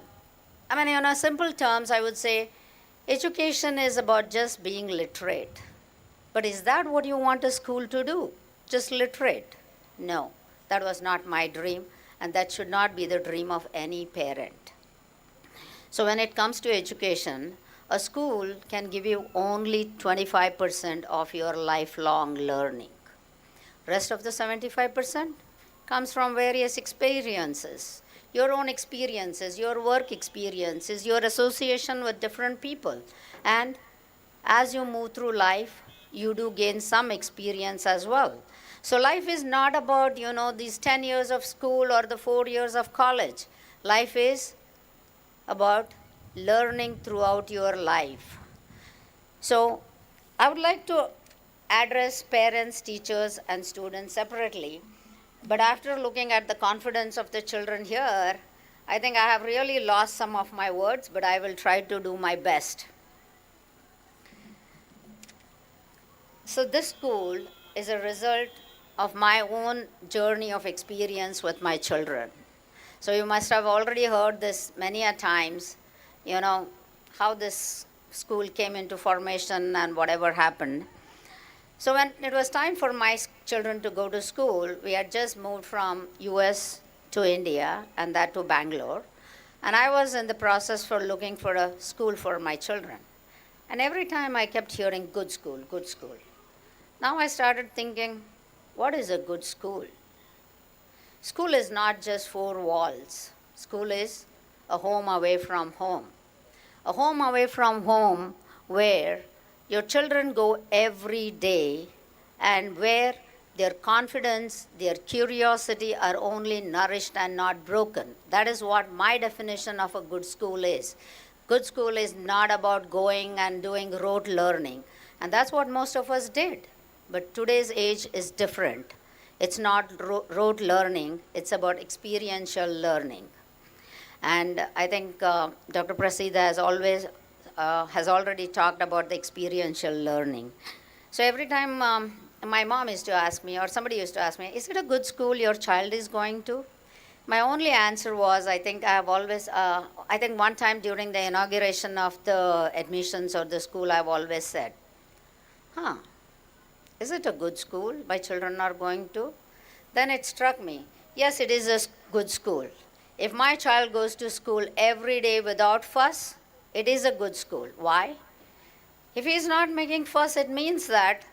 simple terms, I would say, education is about just being literate. But is that what you want a school to do? Just literate? No, that was not my dream, and that should not be the dream of any parent. So when it comes to education, a school can give you only 25% of your lifelong learning. Rest of the 75% comes from various experiences. Your own experiences, your work experiences, your association with different people. And as you move through life, you do gain some experience as well. So life is not about, these 10 years of school or the 4 years of college. Life is about learning throughout your life. So I would like to address parents, teachers, and students separately. But after looking at the confidence of the children here, I think I have really lost some of my words, but I will try to do my best. So this school is a result of my own journey of experience with my children. So you must have already heard this many a times, how this school came into formation and whatever happened. So when it was time for my children to go to school, we had just moved from US to India, and that to Bangalore. And I was in the process for looking for a school for my children. And every time I kept hearing, good school, good school. Now I started thinking, what is a good school? School is not just 4 walls. School is a home away from home. A home away from home where your children go every day and where their confidence, their curiosity are only nourished and not broken. That is what my definition of a good school is. Good school is not about going and doing rote learning. And that's what most of us did. But today's age is different. It's not rote learning, it's about experiential learning. And I think Dr. Prasida has already talked about the experiential learning. So every time my mom used to ask me, or somebody used to ask me, is it a good school your child is going to? My only answer was, I think one time during the inauguration of the admissions or the school, I've always said, is it a good school my children are going to? Then it struck me, yes, it is a good school. If my child goes to school every day without fuss, it is a good school. Why? If he's not making fuss, it means that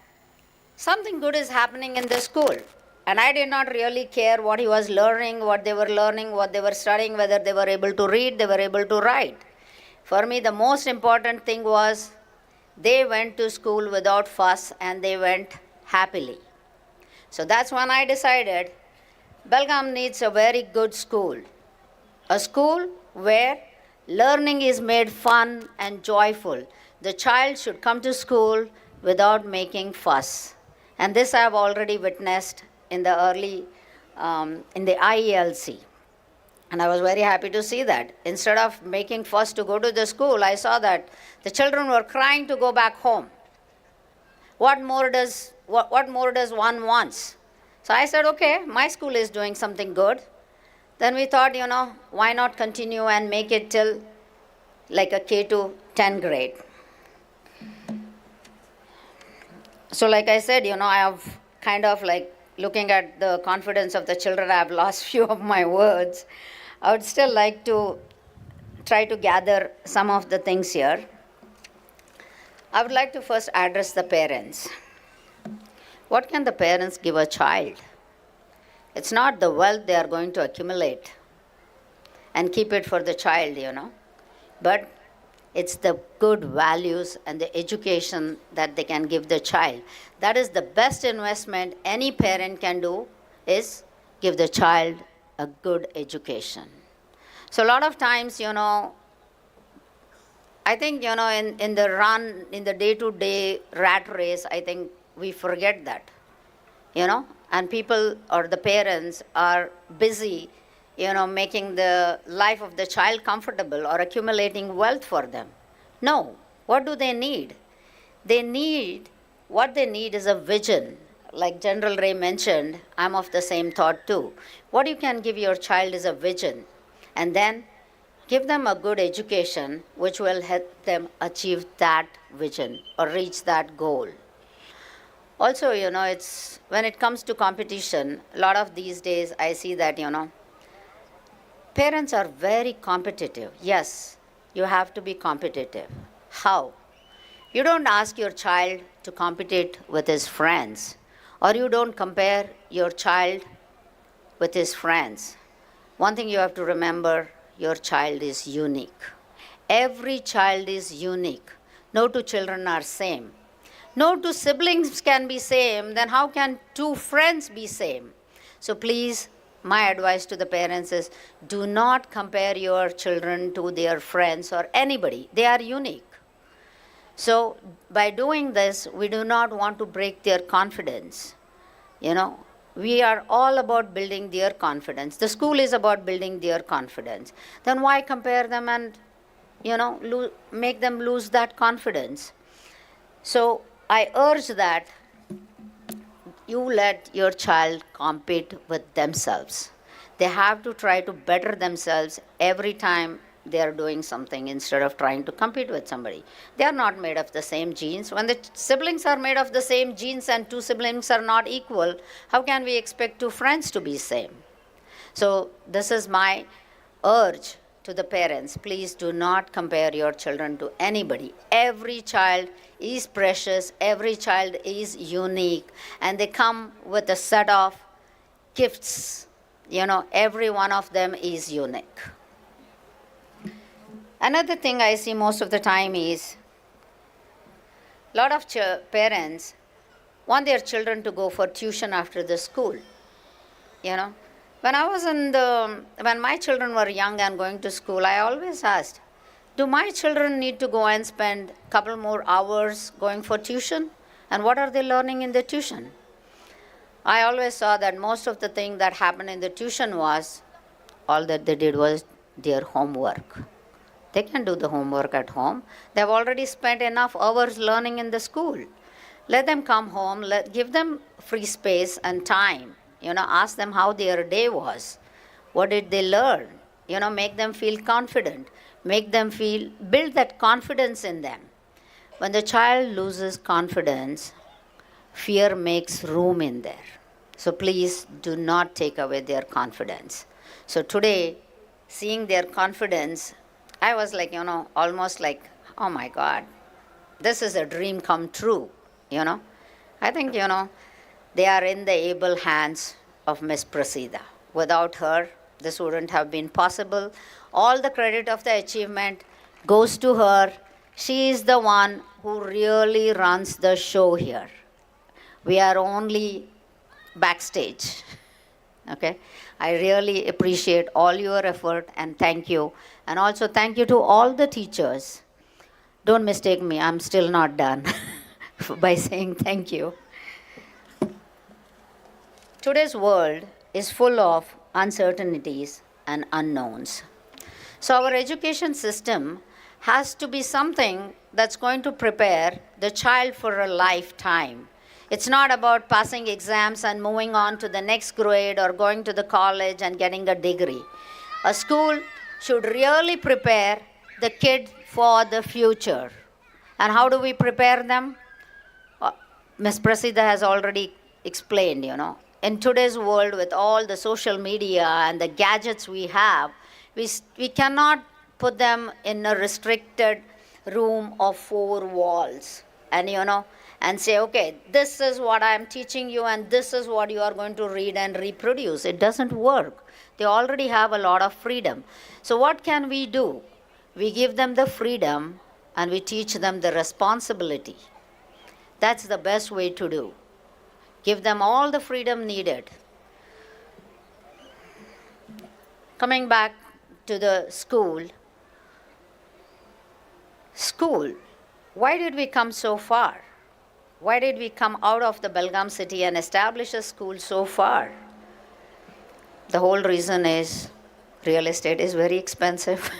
something good is happening in the school. And I did not really care what he was learning, what they were studying, whether they were able to read, they were able to write. For me, the most important thing was they went to school without fuss and they went happily. So that's when I decided Belgaum needs a very good school. A school where learning is made fun and joyful. The child should come to school without making fuss. And this I have already witnessed in the IELC. And I was very happy to see that. Instead of making fuss to go to the school, I saw that the children were crying to go back home. What more does one want? So I said, okay, my school is doing something good. Then we thought, why not continue and make it till like a K to 10 grade. So like I said, I have kind of like looking at the confidence of the children, I have lost few of my words. I would still like to try to gather some of the things here. I would like to first address the parents. What can the parents give a child? It's not the wealth they are going to accumulate and keep it for the child, but it's the good values and the education that they can give the child. That is the best investment any parent can do, is give the child a good education. So a lot of times, I think, in the day-to-day rat race, I think we forget that, and people or the parents are busy, making the life of the child comfortable or accumulating wealth for them. No. What do they need? What they need is a vision. Like General Ray mentioned, I'm of the same thought too. What you can give your child is a vision. And then give them a good education which will help them achieve that vision or reach that goal. Also, it's when it comes to competition, a lot of these days I see that, parents are very competitive. Yes, you have to be competitive. How? You don't ask your child to compete with his friends, or you don't compare your child with his friends. One thing you have to remember, your child is unique. Every child is unique. No two children are same. No two siblings can be same, then how can two friends be same? So please, my advice to the parents is, do not compare your children to their friends or anybody. They are unique. So by doing this, we do not want to break their confidence. We are all about building their confidence. The school is about building their confidence. Then why compare them and, make them lose that confidence? So I urge that you let your child compete with themselves. They have to try to better themselves every time they are doing something instead of trying to compete with somebody. They are not made of the same genes. When the siblings are made of the same genes and two siblings are not equal, how can we expect two friends to be same? So this is my urge to the parents. Please do not compare your children to anybody. Every child is precious. Every child is unique. And they come with a set of gifts. Every one of them is unique. Another thing I see most of the time is A lot of parents want their children to go for tuition after the school. You know, when my children were young and going to school, I always asked, do my children need to go and spend a couple more hours going for tuition? And what are they learning in the tuition? I always saw that most of the thing that happened in the tuition was, all that they did was their homework. They can do the homework at home. They've already spent enough hours learning in the school. Let them come home, give them free space and time. Ask them how their day was. What did they learn? Make them feel confident. Build that confidence in them. When the child loses confidence, fear makes room in there. So please do not take away their confidence. So today, seeing their confidence, I was like, almost like, oh my God, this is a dream come true, I think, they are in the able hands of Miss Prasida. Without her, this wouldn't have been possible. All the credit of the achievement goes to her. She is the one who really runs the show here. We are only backstage. Okay? I really appreciate all your effort and thank you. And also thank you to all the teachers. Don't mistake me, I'm still not done by saying thank you. Today's world is full of uncertainties and unknowns. So our education system has to be something that's going to prepare the child for a lifetime. It's not about passing exams and moving on to the next grade or going to the college and getting a degree. A school should really prepare the kid for the future. And how do we prepare them? Ms. Prasida has already explained, In today's world, with all the social media and the gadgets we have, we cannot put them in a restricted room of 4 walls and say, okay, this is what I'm teaching you and this is what you are going to read and reproduce. It doesn't work. They already have a lot of freedom. So what can we do? We give them the freedom and we teach them the responsibility. That's the best way to do. Give them all the freedom needed. Coming back to the school, why did we come so far? Why did we come out of the Belgaum city and establish a school so far? The whole reason is real estate is very expensive.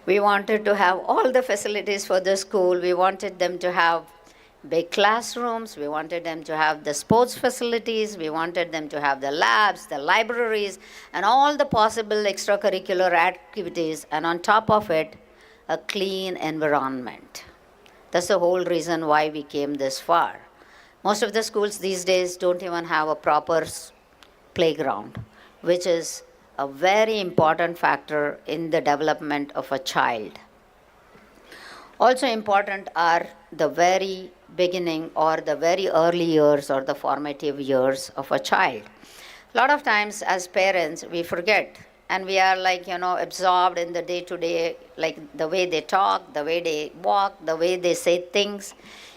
We wanted to have all the facilities for the school. We wanted them to have big classrooms. We wanted them to have the sports facilities. We wanted them to have the labs, the libraries, and all the possible extracurricular activities. And on top of it, a clean environment. That's the whole reason why we came this far. Most of the schools these days don't even have a proper playground, which is a very important factor in the development of a child. Also important are the very beginning or the very early years or the formative years of a child. A lot of times as parents, we forget and we are absorbed in the day-to-day, like the way they talk, the way they walk, the way they say things.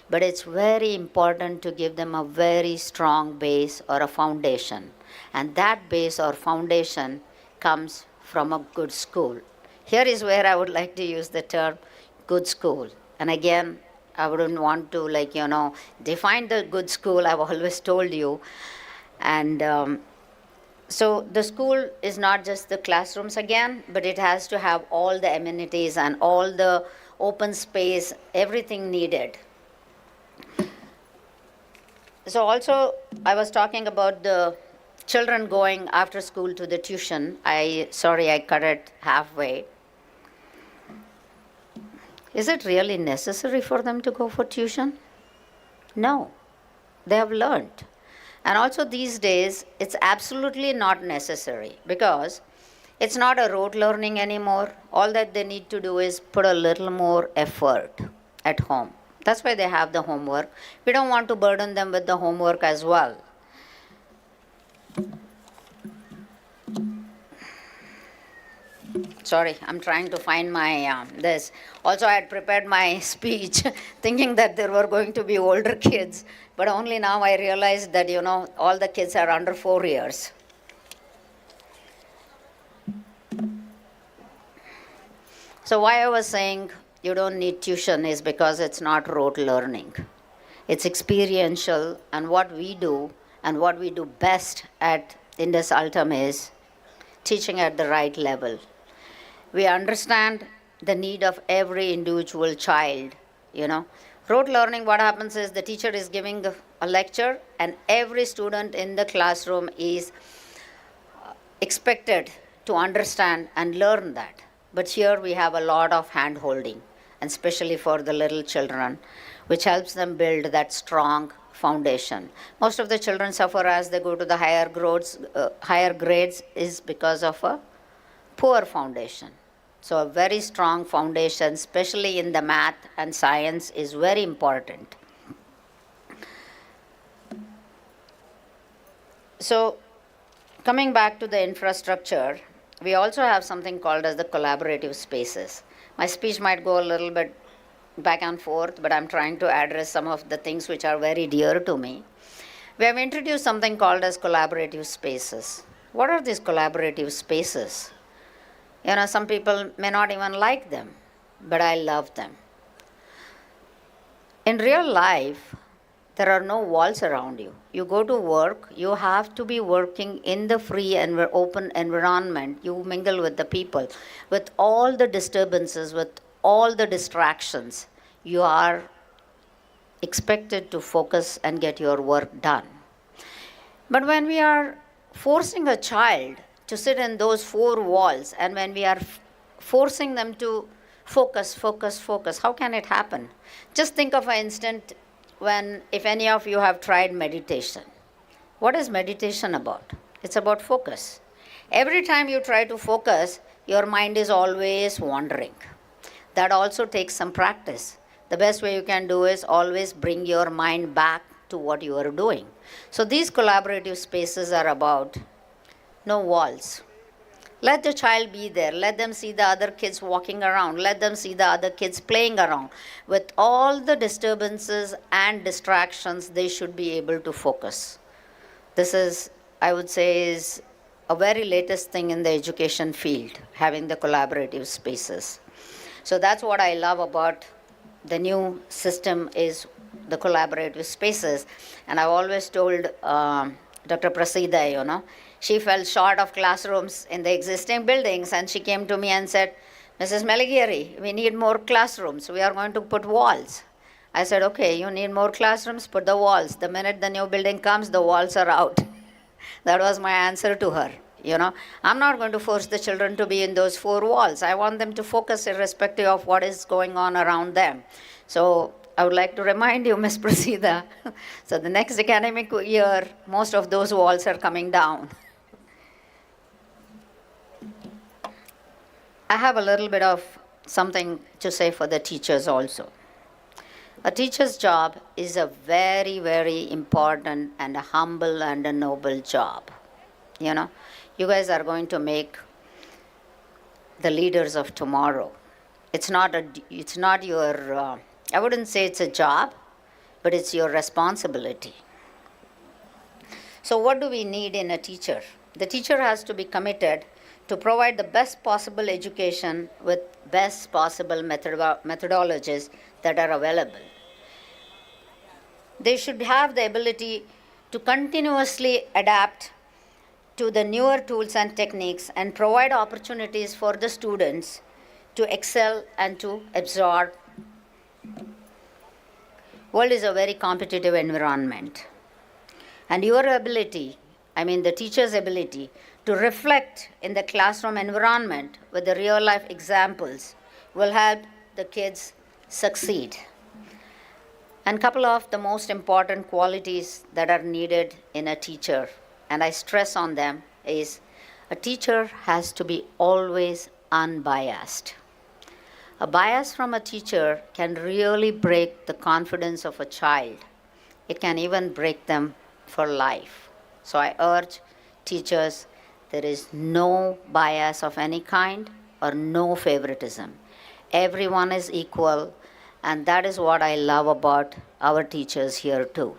But it's very important to give them a very strong base or a foundation. And that base or foundation comes from a good school. Here is where I would like to use the term good school. And again, I wouldn't want to define the good school. I've always told you. And so the school is not just the classrooms again, but it has to have all the amenities and all the open space, everything needed. So also, I was talking about the children going after school to the tuition. Sorry, I cut it halfway. Is it really necessary for them to go for tuition? No. They have learned. And also these days, it's absolutely not necessary because it's not a rote learning anymore. All that they need to do is put a little more effort at home. That's why they have the homework. We don't want to burden them with the homework as well. Sorry, I'm trying to find my this. Also, I had prepared my speech thinking that there were going to be older kids, but only now I realized that, all the kids are under 4 years. So why I was saying you don't need tuition is because it's not rote learning. It's experiential, and what we do best at Indus Altum is teaching at the right level. We understand the need of every individual child, Rote learning, what happens is the teacher is giving a lecture and every student in the classroom is expected to understand and learn that. But here we have a lot of hand-holding, and especially for the little children, which helps them build that strong foundation. Most of the children suffer as they go to the higher grades is because of a poor foundation. So a very strong foundation, especially in the math and science, is very important. So coming back to the infrastructure, we also have something called as the collaborative spaces. My speech might go a little bit back and forth, but I'm trying to address some of the things which are very dear to me. We have introduced something called as collaborative spaces. What are these collaborative spaces? Some people may not even like them, but I love them. In real life, there are no walls around you. You go to work, you have to be working in the free and open environment. You mingle with the people. With all the disturbances, with all the distractions, you are expected to focus and get your work done. But when we are forcing a child to sit in those 4 walls, and when we are forcing them to focus, how can it happen? Just think of an instant if any of you have tried meditation. What is meditation about? It's about focus. Every time you try to focus, your mind is always wandering. That also takes some practice. The best way you can do is always bring your mind back to what you are doing. So these collaborative spaces are about no walls. Let the child be there. Let them see the other kids walking around. Let them see the other kids playing around. With all the disturbances and distractions, they should be able to focus. This is, I would say, is a very latest thing in the education field, having the collaborative spaces. So that's what I love about the new system is the collaborative spaces. And I've always told Dr. Prasida, she fell short of classrooms in the existing buildings, and she came to me and said, Mrs. Meligeri, we need more classrooms. We are going to put walls. I said, okay, you need more classrooms, put the walls. The minute the new building comes, the walls are out. That was my answer to her. I'm not going to force the children to be in those 4 walls. I want them to focus irrespective of what is going on around them. So I would like to remind you, Ms. Prasida, so the next academic year, most of those walls are coming down. I have a little bit of something to say for the teachers also. A teacher's job is a very, very important and a humble and a noble job. You guys are going to make the leaders of tomorrow. It's not your, I wouldn't say it's a job, but it's your responsibility. So what do we need in a teacher? The teacher has to be committed to provide the best possible education with best possible methodologies that are available. They should have the ability to continuously adapt to the newer tools and techniques and provide opportunities for the students to excel and to absorb. World is a very competitive environment. And your ability, the teacher's ability to reflect in the classroom environment with the real life examples will help the kids succeed. And a couple of the most important qualities that are needed in a teacher, and I stress on them, is a teacher has to be always unbiased. A bias from a teacher can really break the confidence of a child. It can even break them for life. So I urge teachers, there is no bias of any kind. or no favoritism. Everyone is equal, and that is what I love about our teachers here too.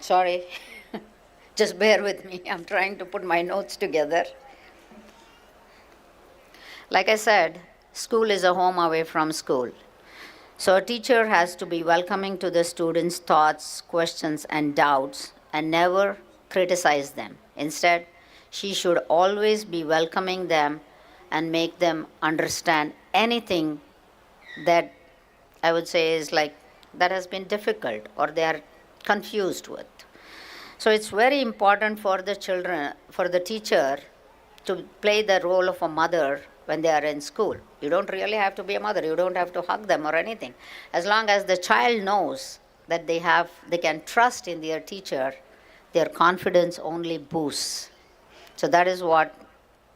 Sorry, just bear with me. I'm trying to put my notes together. Like I said, school is a home away from school. So a teacher has to be welcoming to the students' thoughts, questions, and doubts and never criticize them. Instead, she should always be welcoming them and make them understand anything that I would say is like that has been difficult or they are confused with. So it's very important for the children, for the teacher to play the role of a mother when they are in school. You don't really have to be a mother. You don't have to hug them or anything. As long as the child knows that they can trust in their teacher, their confidence only boosts. So that is what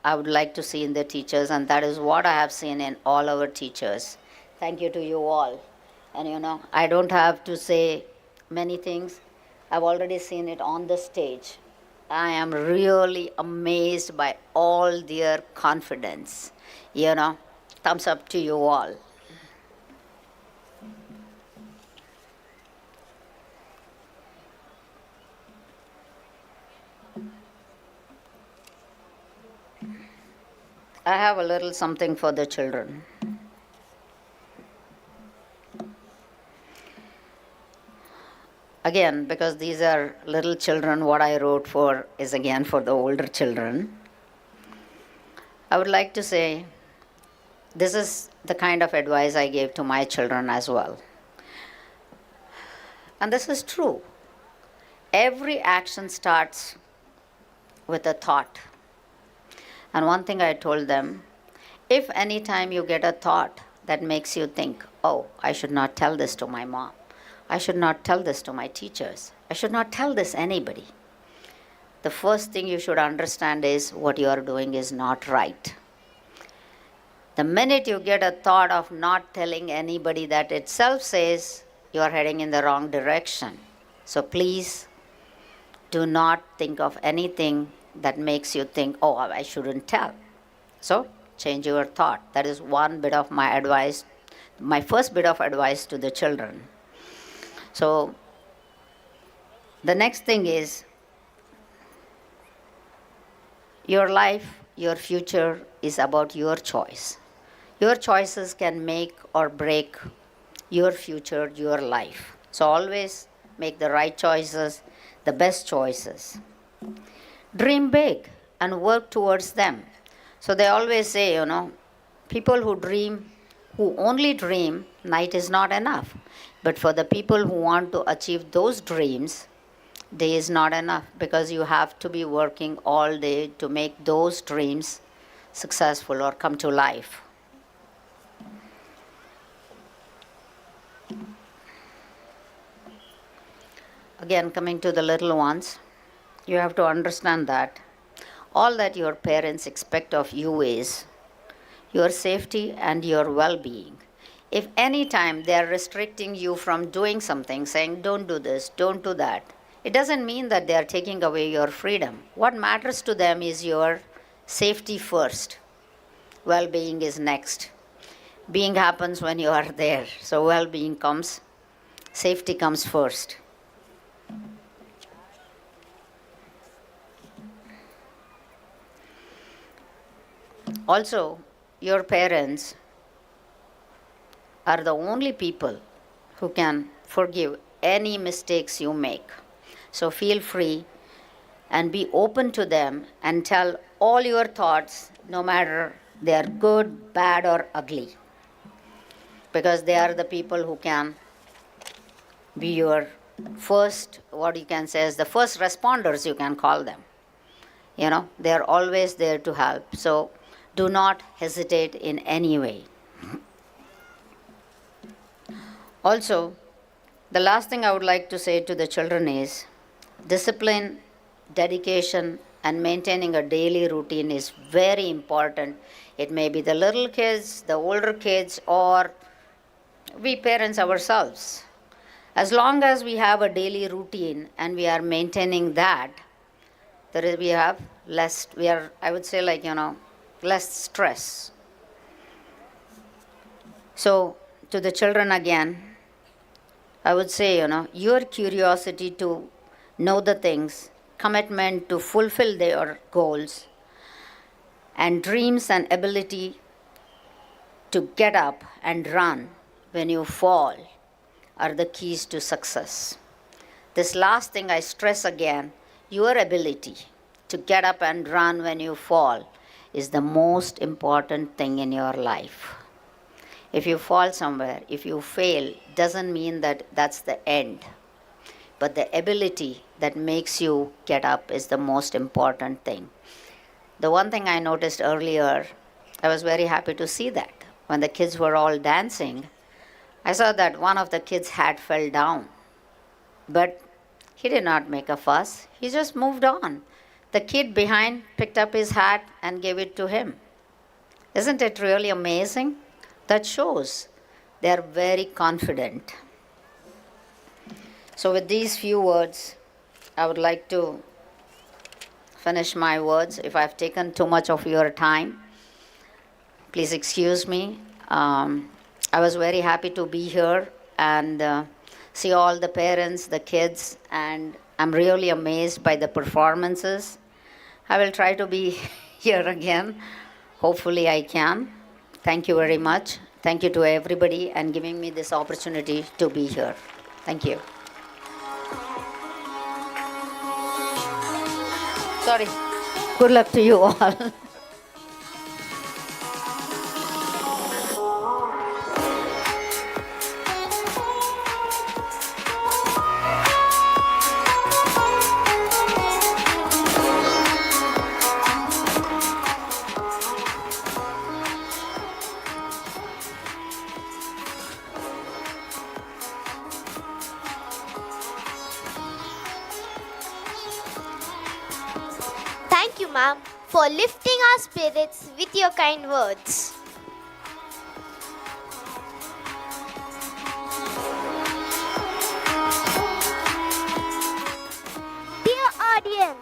I would like to see in the teachers, and that is what I have seen in all our teachers. Thank you to you all. And I don't have to say many things. I've already seen it on the stage. I am really amazed by all their confidence. Thumbs up to you all. I have a little something for the children. Again, because these are little children, what I wrote for is again for the older children. I would like to say, this is the kind of advice I gave to my children as well. And this is true. Every action starts with a thought. And one thing I told them, if any time you get a thought that makes you think, oh, I should not tell this to my mom, I should not tell this to my teachers, I should not tell this anybody, the first thing you should understand is what you are doing is not right. The minute you get a thought of not telling anybody, that itself says you are heading in the wrong direction. So please do not think of anything that makes you think, oh, I shouldn't tell. So change your thought. That is one bit of my advice, my first bit of advice to the children. So the next thing is, your life, your future is about your choice. Your choices can make or break your future, your life. So always make the right choices, the best choices. Dream big and work towards them. So they always say, people who only dream, night is not enough. But for the people who want to achieve those dreams, day is not enough, because you have to be working all day to make those dreams successful or come to life. Again, coming to the little ones, you have to understand that all that your parents expect of you is your safety and your well-being. If any time they are restricting you from doing something, saying don't do this, don't do that, it doesn't mean that they are taking away your freedom. What matters to them is your safety first. Well-being is next. Being happens when you are there. So well-being comes, safety comes first. Also, your parents are the only people who can forgive any mistakes you make. So feel free and be open to them and tell all your thoughts, no matter they are good, bad, or ugly. Because they are the people who can be your first, what you can say is the first responders, you can call them. They are always there to help. So do not hesitate in any way. Also, the last thing I would like to say to the children is discipline, dedication, and maintaining a daily routine is very important. It may be the little kids, the older kids, or we parents ourselves. As long as we have a daily routine and we are maintaining that, we have less, I would say, less stress. So, to the children again, I would say, your curiosity to know the things, commitment to fulfill their goals, and dreams and ability to get up and run when you fall are the keys to success. This last thing I stress again, your ability to get up and run when you fall is the most important thing in your life. If you fall somewhere, if you fail, doesn't mean that that's the end. But the ability that makes you get up is the most important thing. The one thing I noticed earlier, I was very happy to see that. When the kids were all dancing, I saw that one of the kids' hat fell down. But he did not make a fuss. He just moved on. The kid behind picked up his hat and gave it to him. Isn't it really amazing? That shows they are very confident. So with these few words, I would like to finish my words. If I've taken too much of your time, please excuse me. I was very happy to be here and see all the parents, the kids, and I'm really amazed by the performances. I will try to be here again. Hopefully I can. Thank you very much. Thank you to everybody and giving me this opportunity to be here. Thank you. Sorry. Good luck to you all. Thank you, ma'am, for lifting our spirits with your kind words. Dear audience,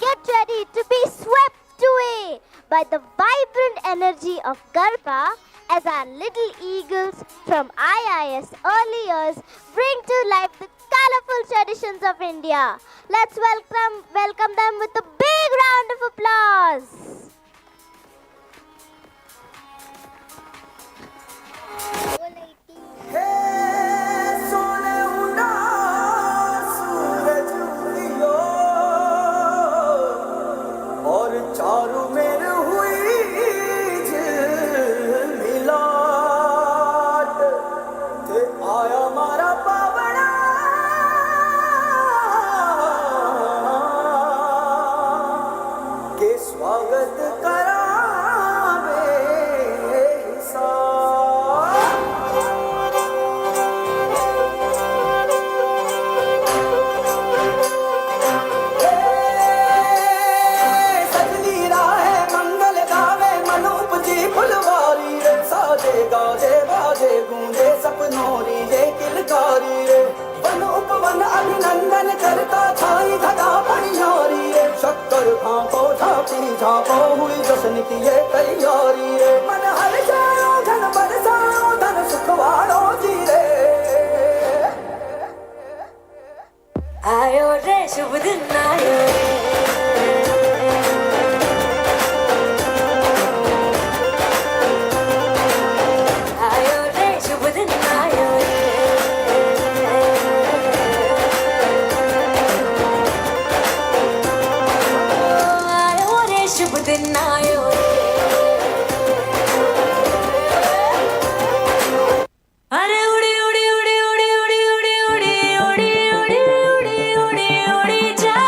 get ready to be swept away by the vibrant energy of Garba as our little eagles from IIS early years bring to life the colorful traditions of India. Let's welcome them with a big round of applause. आयो रे शुभ दिन आयो रे आयो रे शुभ दिन आयो रे आयो रे शुभ दिन आयो रे अरे उड़ी उड़ी उड़ी उड़ी उड़ी उड़ी उड़ी उड़ी उड़ी उड़ी उड़ी उड़ी जा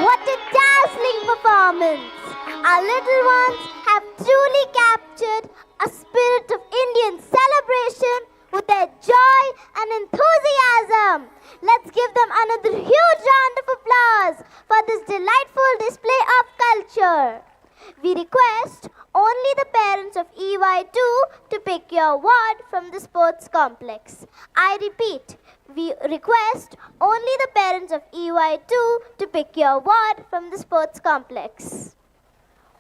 What a dazzling performance! Our little ones have truly captured a spirit of Indian celebration with their joy and enthusiasm. Let's give them another huge round of applause for this delightful display of culture. We request only the parents of EY2 to pick your ward from the sports complex. I repeat, we request only the parents of EY2 to pick your ward from the sports complex.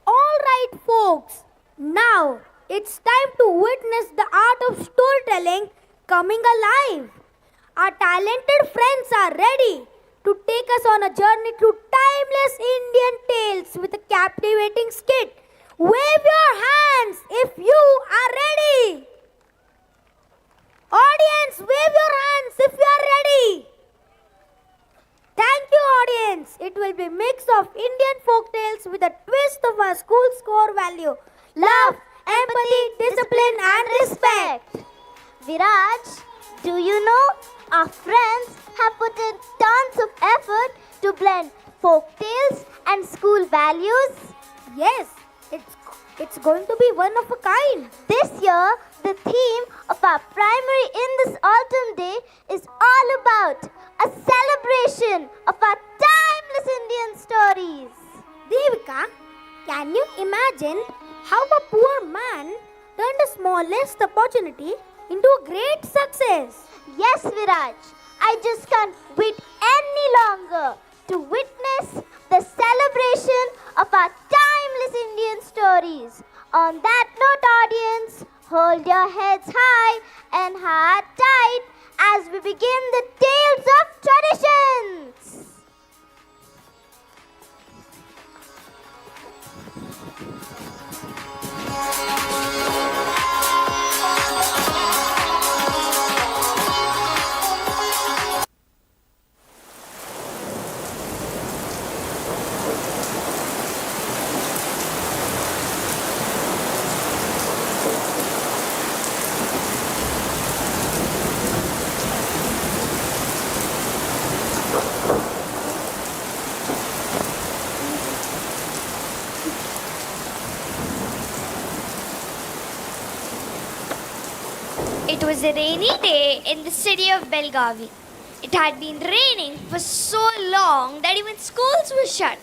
All right, folks. Now it's time to witness the art of storytelling coming alive. Our talented friends are ready to take us on a journey through timeless Indian tales with a captivating skit. Wave your hands if you are ready. Audience, wave your hands if you are ready. Thank you, audience. It will be a mix of Indian folktales with a twist of our school score value. Love, empathy, discipline and respect. Viraj, do you know our friends have put in tons of effort to blend folk tales and school values? Yes, it's going to be one of a kind. This year, the theme of our primary Indus Altum Day is all about a celebration of our timeless Indian stories. Devika, can you imagine how a poor man turned the smallest opportunity into a great success? Yes, Viraj, I just can't wait any longer to witness the celebration of our timeless Indian stories. On that note, audience, hold your heads high and heart tight as we begin the Tales of Traditions. It was a rainy day in the city of Belgavi. It had been raining for so long that even schools were shut.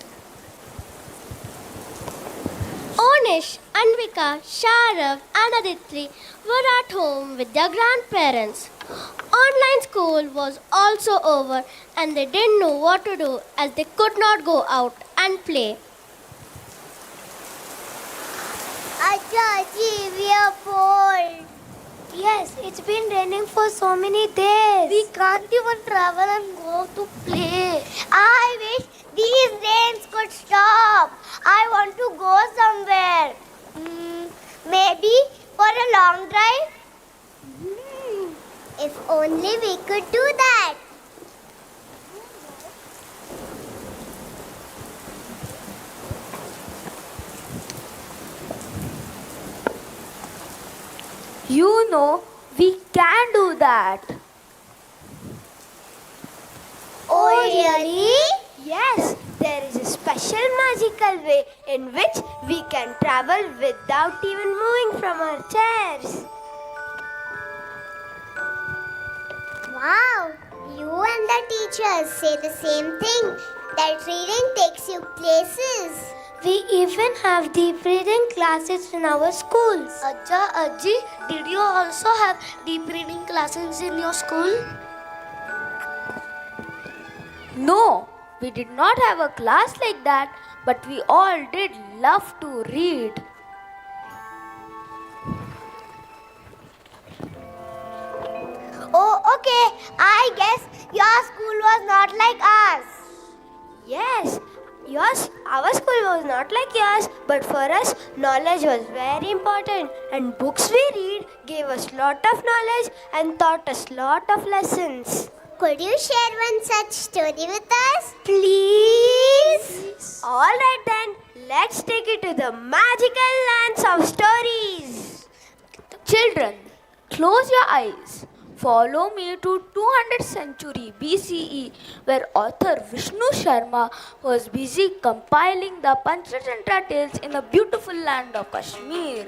Onish, Anvika, Sharav and Aditri were at home with their grandparents. Online school was also over and they didn't know what to do as they could not go out and play. Achaji, we are bored. Yes, it's been raining for so many days. We can't even travel and go to play. I wish these rains could stop. I want to go somewhere. Maybe for a long drive? If only we could do that. You know, we can do that. Oh, really? Yes, there is a special magical way in which we can travel without even moving from our chairs. Wow, teachers say the same thing, that reading takes you places. We even have deep reading classes in our schools. Ajja, Ajji, did you also have deep reading classes in your school? No, we did not have a class like that, but we all did love to read. Oh, okay. I guess your school was not like ours. Yes, our school was not like yours, but for us, knowledge was very important. And books we read gave us lot of knowledge and taught us lot of lessons. Could you share one such story with us? Please? Alright then, let's take it to the magical lands of stories. Children, close your eyes. Follow me to 200th century BCE, where author Vishnu Sharma was busy compiling the Panchatantra tales in the beautiful land of Kashmir.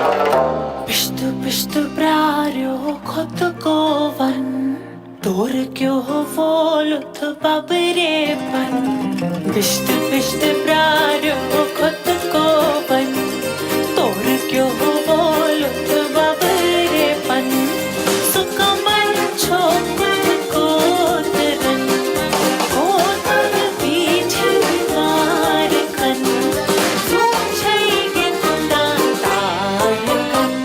पिश्तु पिश्तु प्रार्यो खुद को one तोर क्यों वो लुथ बाबरेपन पिश्तु पिश्तु प्रार्यो खुद को one तोर क्यों वो लुथ बाबरेपन सुकमन छोक को तरन को तर पीछे मार कन सोचेंगे खुदा तार कन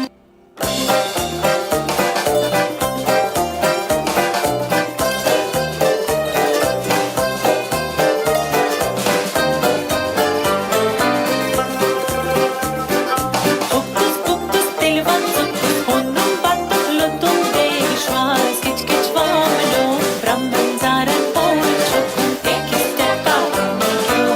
Focus, focus, tilvan focus, honum batuk lutum beishwas, kich kich vamano, brahman zaran pocho, ekisteka nikyo.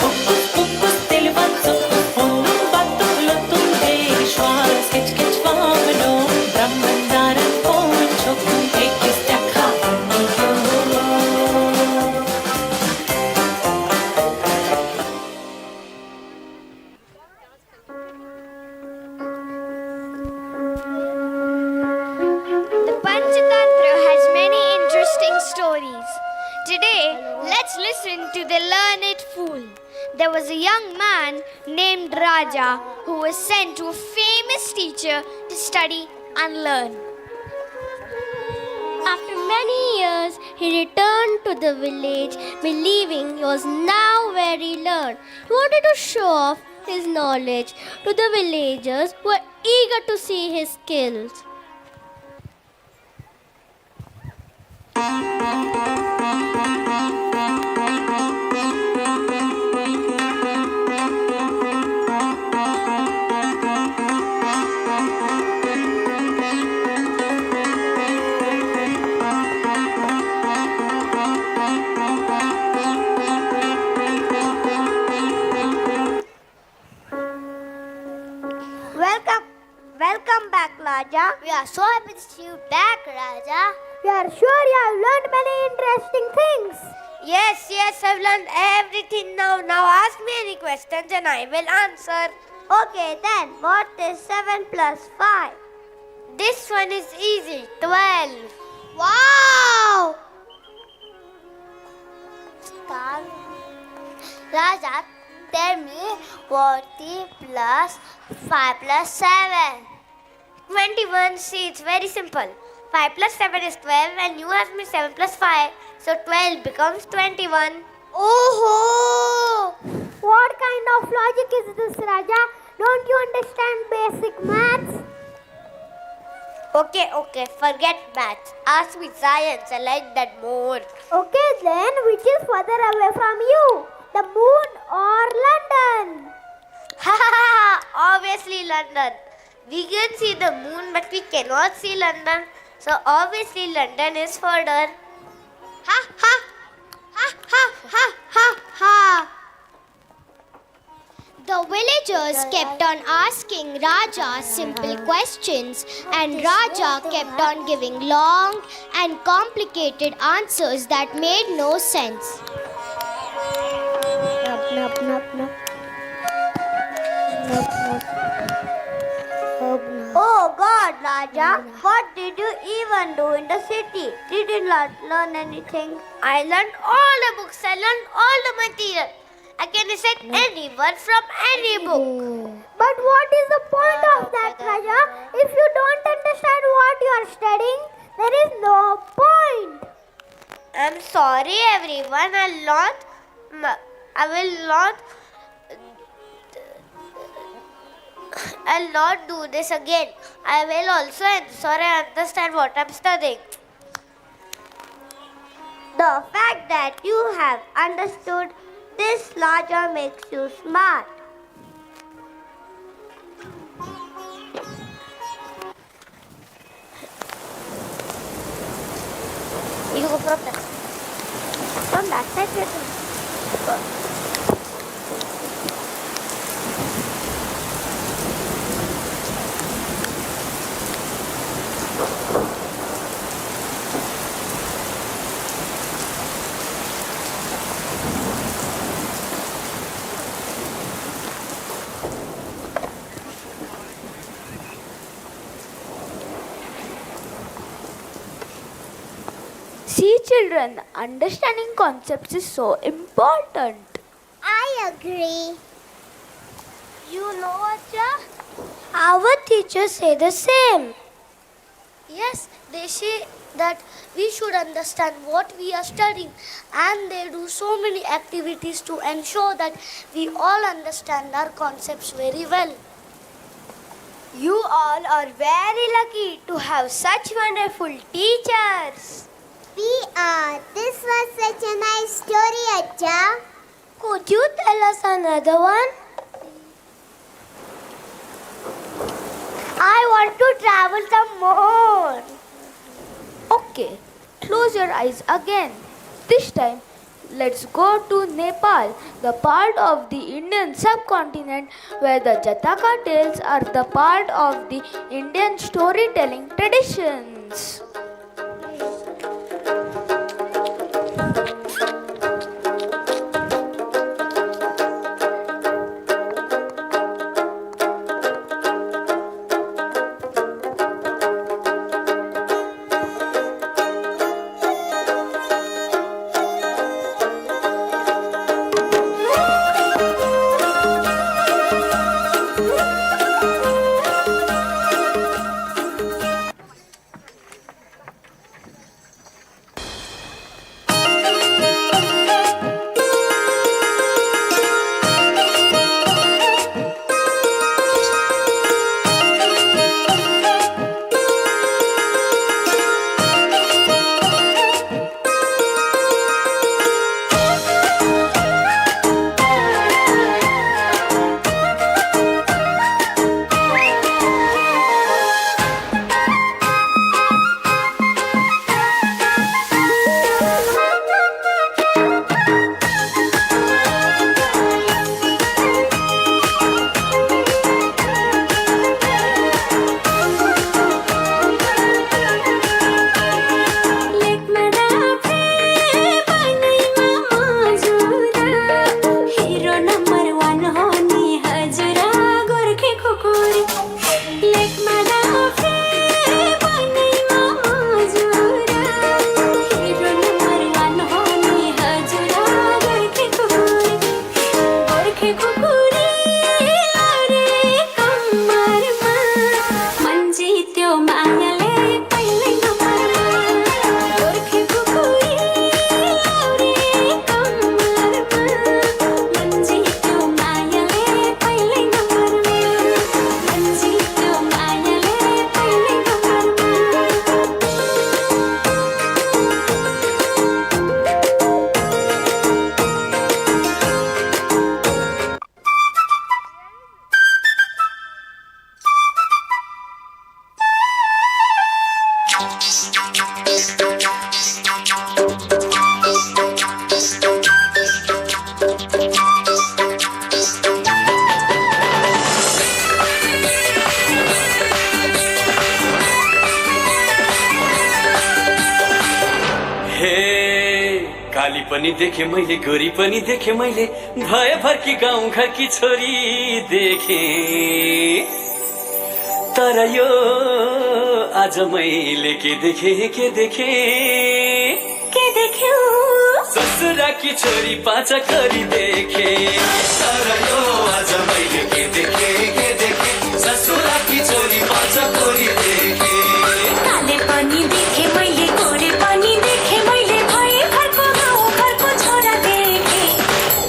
Focus, focus, tilvan focus, honum batuk lutum beishwas, kich kich vamano, brahman zaran pocho, ekisteka nikyo. The Panchatantra has many interesting stories. Today, let's listen to the learned fool. There was a young man named Raja who was sent to a famous teacher to study and learn. After many years, he returned to the village, believing he was now very learned. He wanted to show off his knowledge to the villagers who were eager to see his skills. Welcome back, Raja. We are so happy to see you back, Raja. We are sure you have learned many interesting things. Yes, I've learned everything now. Now ask me any questions and I will answer. Okay, then. What is 7 plus 5? This one is easy. 12. Wow! Raja, tell me what is plus 5 plus 7? 21. See, it's very simple. 5 plus 7 is 12 and you asked me 7 plus 5. So 12 becomes 21. Oh! What kind of logic is this, Raja? Don't you understand basic maths? Okay, forget maths. Ask me science, I like that more. Okay, then which is further away from you? The moon or London? Obviously London. We can see the moon but we cannot see London. So obviously London is further. Ha ha! Ha ha ha ha ha! The villagers kept on asking Raja simple questions, and Raja kept on giving long and complicated answers that made no sense. Oh God, Raja, what did you even do in the city? Did you not learn anything? I learned all the books, I learned all the material. I can recite any word from any book. But what is the point of that, Raja? If you don't understand what you are studying, there is no point. I'm sorry everyone, I'll not do this again. I will also ensure I understand what I'm studying. The fact that you have understood this larger makes you smart. You go from that. From that side. See, children, understanding concepts is so important. I agree. You know what, our teachers say the same. Yes, they say that we should understand what we are studying, and they do so many activities to ensure that we all understand our concepts very well. You all are very lucky to have such wonderful teachers. We are. This was such a nice story, Acha. Could you tell us another one? I want to travel some more. Okay, close your eyes again. This time, let's go to Nepal, the part of the Indian subcontinent where the Jataka tales are the part of the Indian storytelling traditions. काली पनि देखे मैले, गोरी पनि देखे मैले, भए भर्की गाउँ घरकी छोरी देखे। तर यो आज मैले के देखे के देखे के देख्यो, ससुराकी छोरी पाँच करी देखे। तर यो आज मैले के देखे के देखे, ससुराकी छोरी पाँच करी देखे। काले पनि देखे मैले, गोरे पनि देखे मैले, भए घरको गाउँ घरको छोरा देखे।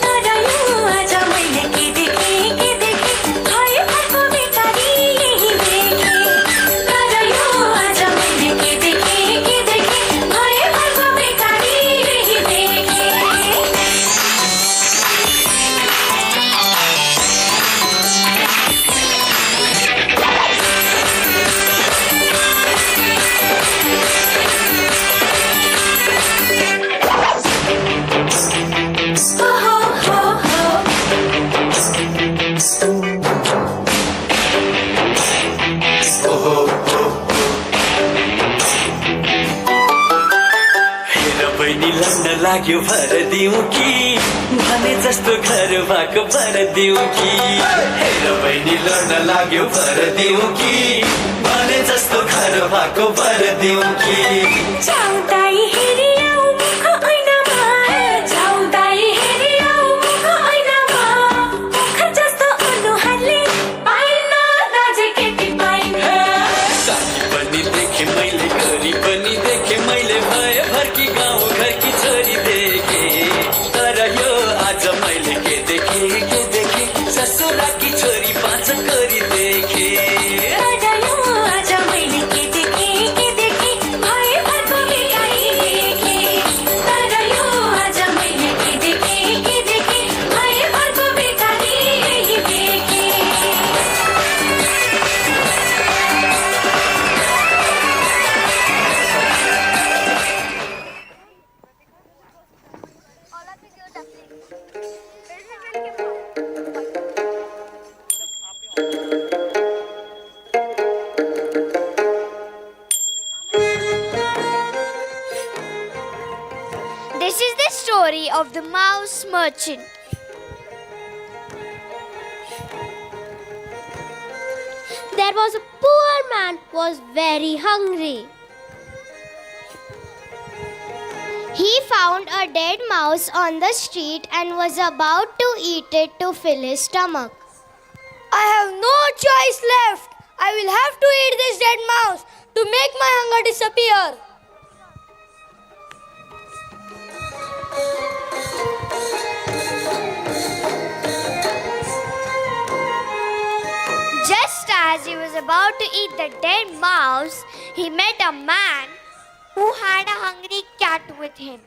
तर यो आज मैले के देखे के देखे, भए घरको बेकारी यही देखे। तर यो आज मैले के देखे के देखे, भए घरको बेकारी यही देखे। लाग्यो भर दिउँ कि भने जस्तो घर भएको भर दिउँ कि। हेर बहिनी लड्न लाग्यो भर दिउँ कि भने जस्तो घर भएको भर दिउँ कि। चाउताई हेरी of the mouse merchant. There was a poor man who was very hungry. He found a dead mouse on the street and was about to eat it to fill his stomach. I have no choice left. I will have to eat this dead mouse to make my hunger disappear. Just as he was about to eat the dead mouse, he met a man who had a hungry cat with him.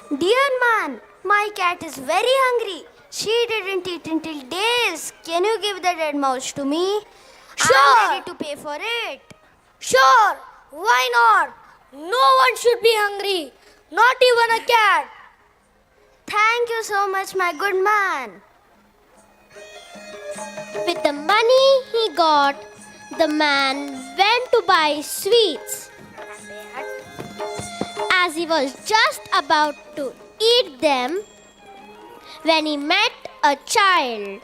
Dear man, my cat is very hungry. She didn't eat until days. Can you give the dead mouse to me? Sure. I'm ready to pay for it. Sure, why not? No one should be hungry, not even a cat. Thank you so much, my good man. With the money he got, the man went to buy sweets. As he was just about to eat them, when he met a child.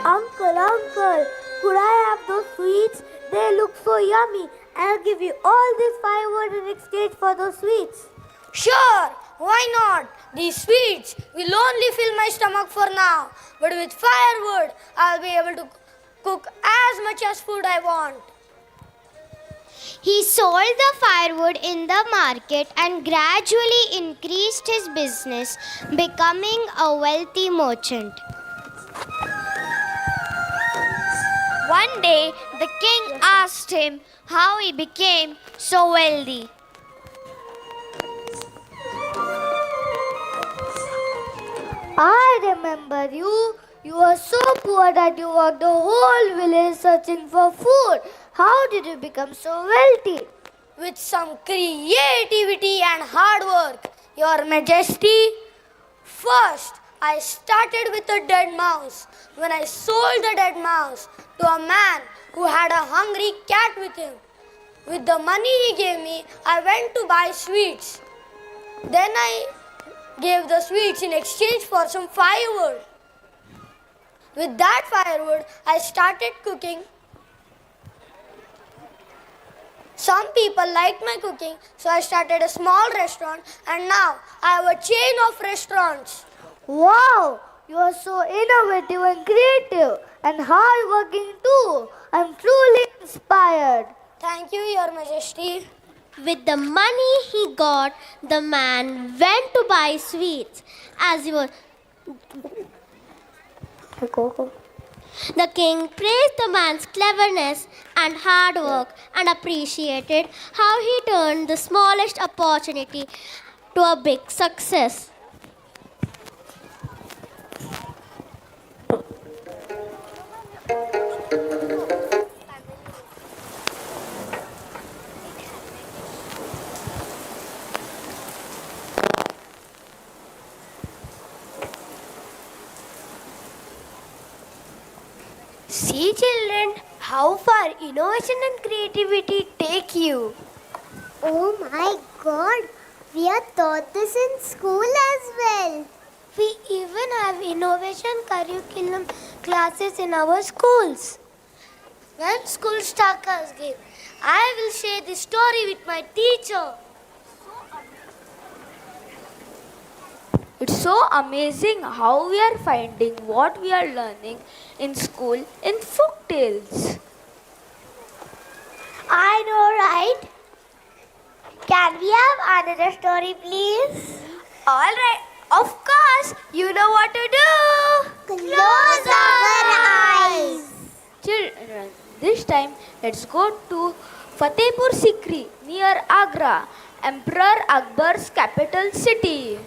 Uncle, could I have those sweets? They look so yummy. I'll give you all this firewood in exchange for those sweets. Sure, why not? These sweets will only fill my stomach for now. But with firewood, I'll be able to cook as much as food I want. He sold the firewood in the market and gradually increased his business, becoming a wealthy merchant. One day, the king asked him how he became so wealthy. I remember you. You were so poor that you walked the whole village searching for food. How did you become so wealthy? With some creativity and hard work, Your Majesty. First, I started with a dead mouse. When I sold the dead mouse to a man who had a hungry cat with him. With the money he gave me, I went to buy sweets. Then I gave the sweets in exchange for some firewood. With that firewood, I started cooking. Some people liked my cooking, so I started a small restaurant, and now I have a chain of restaurants. Wow, you are so innovative and creative and hardworking too. I'm truly inspired. Thank you, Your Majesty. With the money he got, the man went to buy sweets. As he was, the king praised the man's cleverness and hard work and appreciated how he turned the smallest opportunity to a big success. See, children, how far innovation and creativity take you. Oh my God, we are taught this in school as well. We even have innovation curriculum classes in our schools. When school starts again, I will share the story with my teacher. It's so amazing how we are finding what we are learning in school in folk tales. I know, right? Can we have another story, please? All right, of course. You know what to do. Close our eyes. Children, this time let's go to Fatehpur Sikri near Agra, Emperor Akbar's capital city.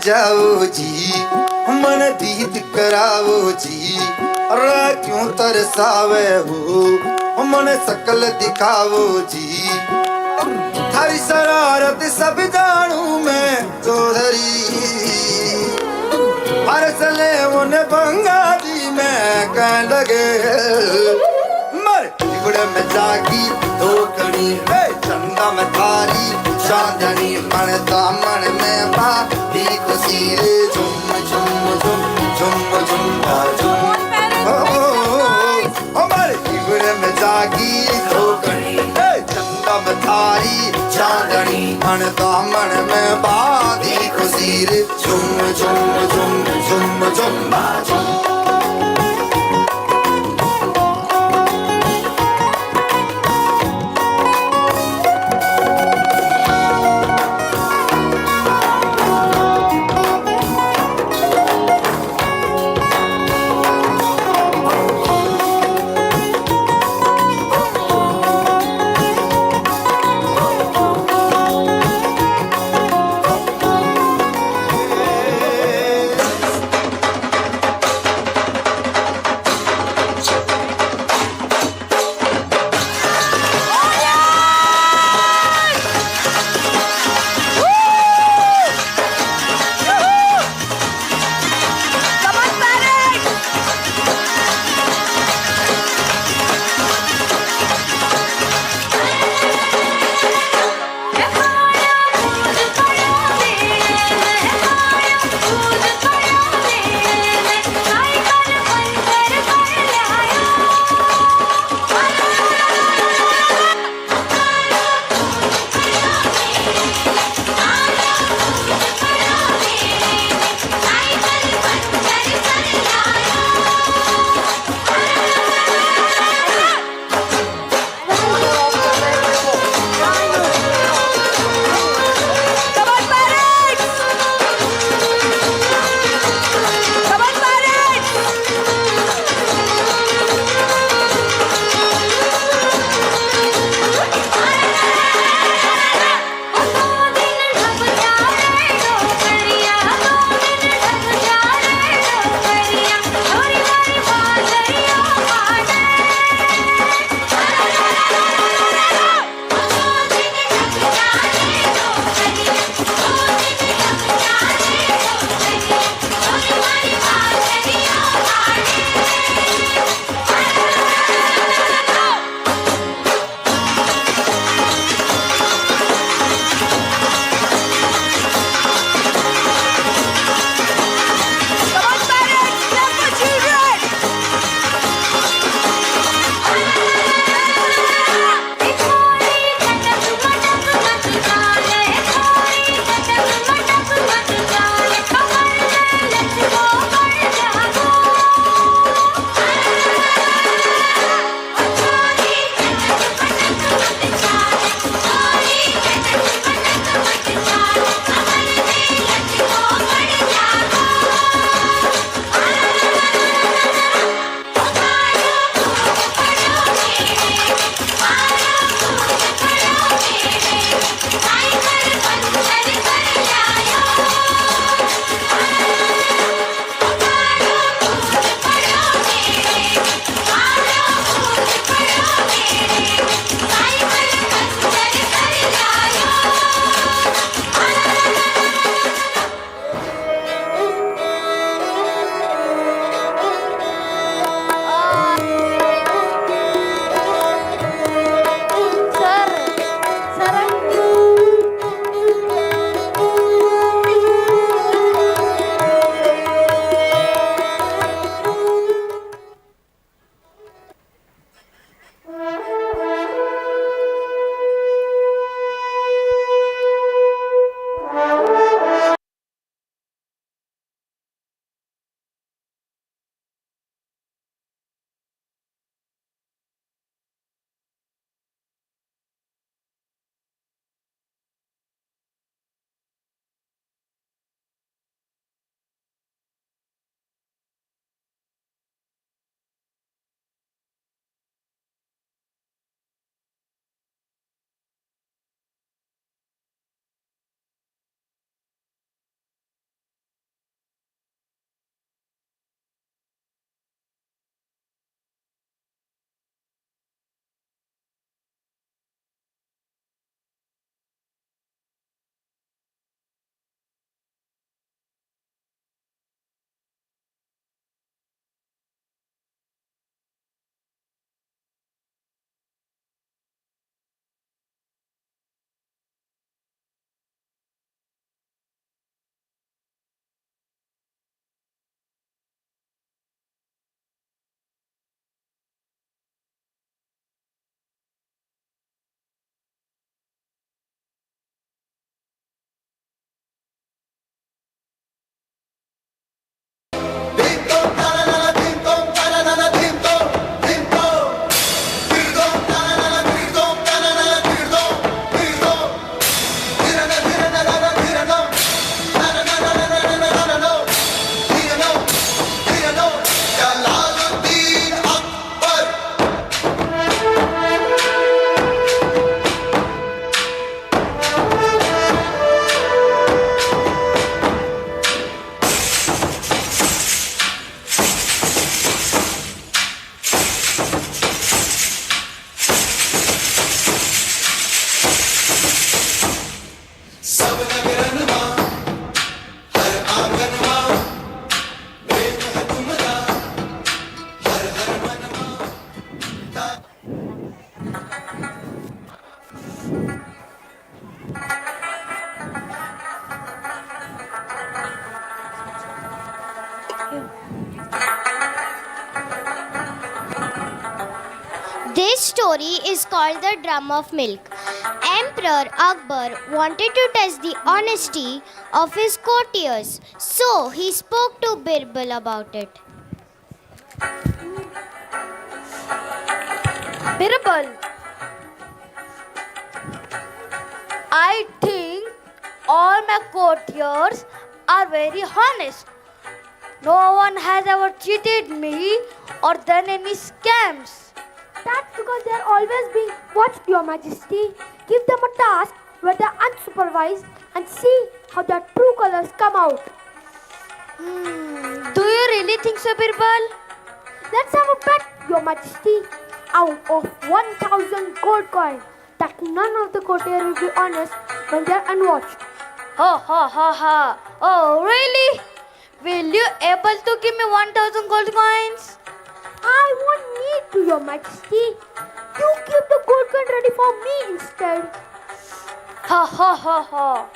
जाओ जी मन दीद कराओ जी अरे क्यों तरसावे हो मन सकल दिखाओ जी थारी शरारत सब जानू मैं चौधरी हर सले उन्हें भंगा दी मैं कह लगे मर टिकड़े में जागी धोकड़ी चंदा में थारी चांदनी मन दामन में बा दी खुशी रे झुम झुम झुम झुम झुम झुम हमारे टिकड़े में जागी धोकड़ी चंदा में थारी चांदनी मन दामन में बा दी खुशी रे झुम झुम झुम झुम झुम झुम This story is called The Drum of Milk. Emperor Akbar wanted to test the honesty of his courtiers, so he spoke to Birbal about it. Birbal, I think all my courtiers are very honest. No one has ever cheated me or done any scams. That's because they are always being watched, Your Majesty. Give them a task where they are unsupervised and see how their true colors come out. Do you really think so, Birbal? Let's have a bet, Your Majesty. Out of 1,000 gold coins, that none of the courtiers will be honest when they are unwatched. Ha ha ha ha. Oh, really? Will you able to give me 1,000 gold coins? I won't need to, Your Majesty. You keep the gold coin ready for me instead. Ha ha ha ha.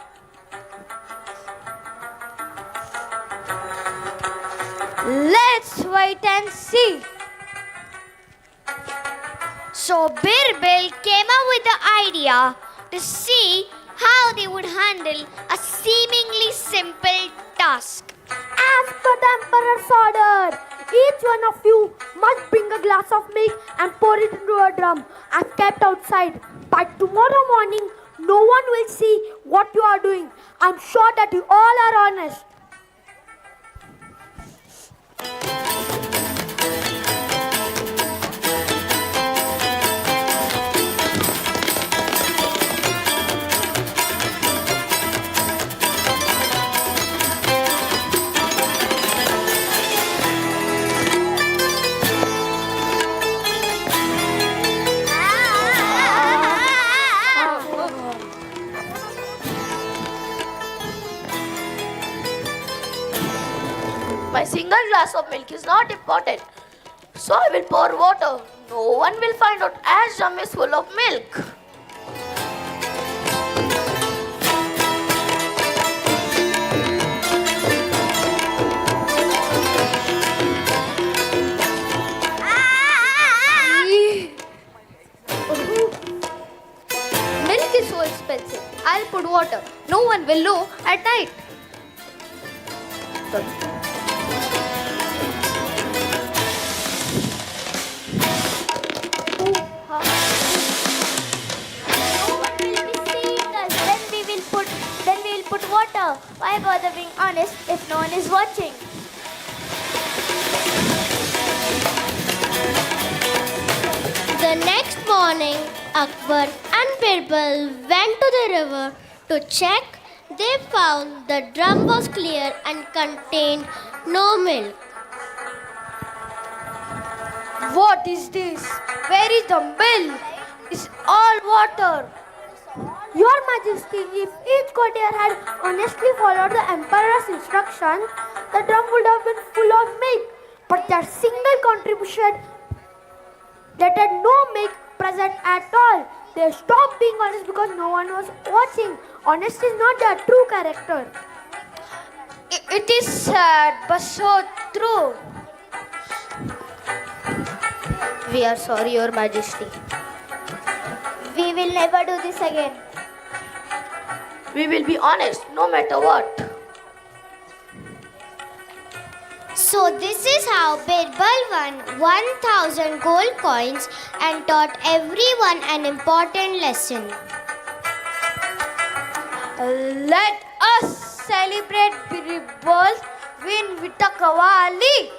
Let's wait and see. So Birbal came up with the idea to see how they would handle a seemingly simple task. As per the Emperor's order, each one of you must bring a glass of milk and pour it into a drum and kept outside. By tomorrow morning, no one will see what you are doing. I'm sure that you all are honest. My single glass of milk is not important, so I will pour water. No one will find out as drum is full of milk. Milk is so expensive. I'll put water. No one will know at night. Put water. Why bother being honest if no one is watching? The next morning, Akbar and Birbal went to the river to check. They found the drum was clear and contained no milk. What is this? Where is the milk? It's all water. Your Majesty, if each courtier had honestly followed the Emperor's instruction, the drum would have been full of milk. But their single contribution let had no milk present at all. They stopped being honest because no one was watching. Honesty is not their true character. It is sad, but so true. We are sorry, Your Majesty. We will never do this again. We will be honest no matter what. So this is how Birbal won 1,000 gold coins and taught everyone an important lesson. Let us celebrate Birbal's win with a Kawali.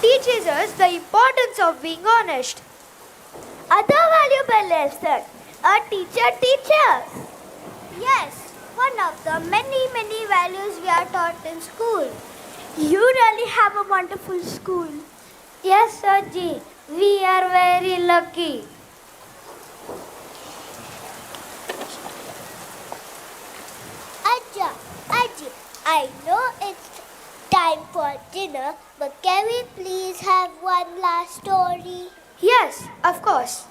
teaches us the importance of being honest. Other valuable lesson, a teacher teaches. Yes, one of the many values we are taught in school. You really have a wonderful school. Yes, Saji, we are very lucky. Aji, I know it's time for dinner, but can we please have one last story? Yes, of course.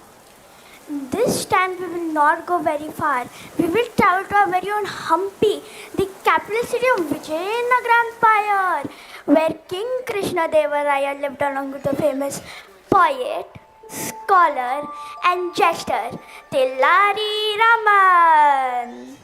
This time we will not go very far. We will travel to our very own Hampi, the capital city of Vijayanagara Empire, where King Krishna Deva Raya lived along with the famous poet, scholar and jester Tenali Raman.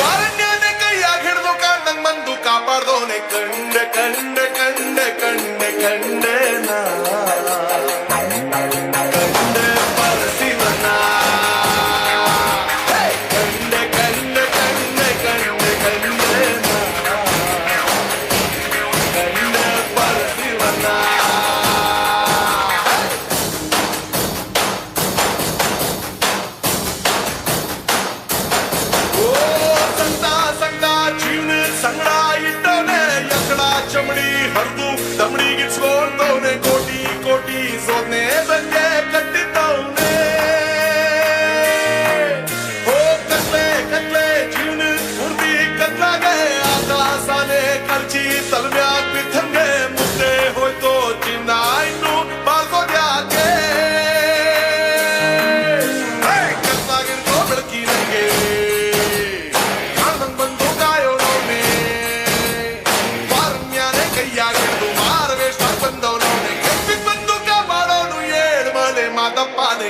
What? ಕಂಡೆನಾ ಕಂಡೆ ಪರಸಿವನ ಕಂಡೆ ಕಂಡೆ ಕಂಡೆ ಕಂಡೆ ಕಂಡೆನಾ ಕಂಡೆ ಪರಸಿವನ ಸಂಗಡ ಇಟ್ಟವನೆ ಎಕ್ಕಡ ಚಮಡಿ ಹರಿದು ದಮಡಿ ಗಿಚ್ಕೊಂಡವನೆ ಕೋಟಿ ಕೋಟಿ ಸೋನೆ ಸಂಜೆ ಕಟ್ಟಿದ್ದವನೆ ಹೋ ಕತ್ಲೆ ಕತ್ಲೆ ಜೀವನ ಪೂರ್ತಿ ಕತ್ಲಾಗೆ ಆಕಾಶಾನೆ ಕರ್ಚಿ ತಲ್ಮ್ಯಾಗ ಬಿದ್ದಂಗೆ ಮುದ್ದೆ ಹೋಯ್ತೋ ಚಿನ್ನ ಇನ್ನು ಬಾಳ್ಸೋದ್ಯಾಕೆ ಕತ್ಲಾಗಿರ್ಕೋ ಬೆಳಕಿನಗೆ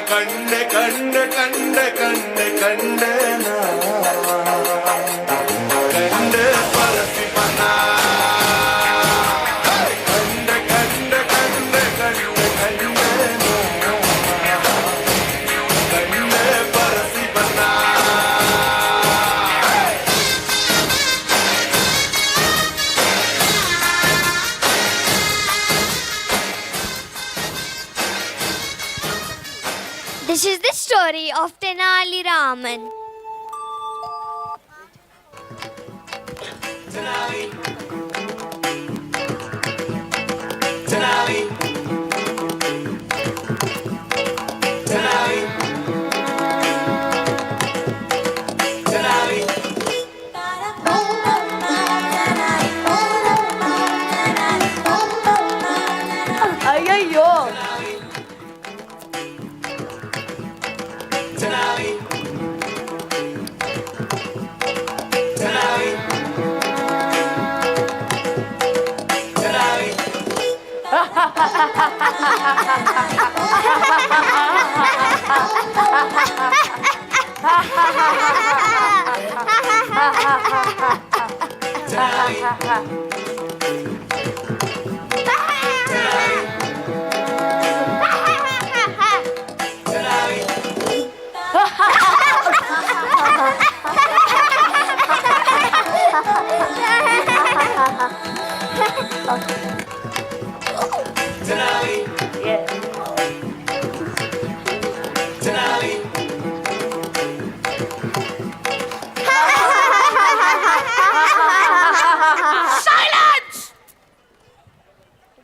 ಕಂಡೆ ಕಂಡೆ ಕಂಡೆ ಕಂಡೆ ಕಂಡೆನಾ ಕಂಡೆ ಪರಸಿವನ ಕಂಡೆ ಕಂಡೆ ಕಂಡೆ ಕಂಡೆ ಕಂಡೆನಾ ಕಂಡೆ ಪರಸಿವನ This is the story of Tenali Raman. Tenali. Tenali. Tenali. Tenali. అయ్యయ్యో Tenali. Tenali. Tenali. Tenali. Tenali. Silence!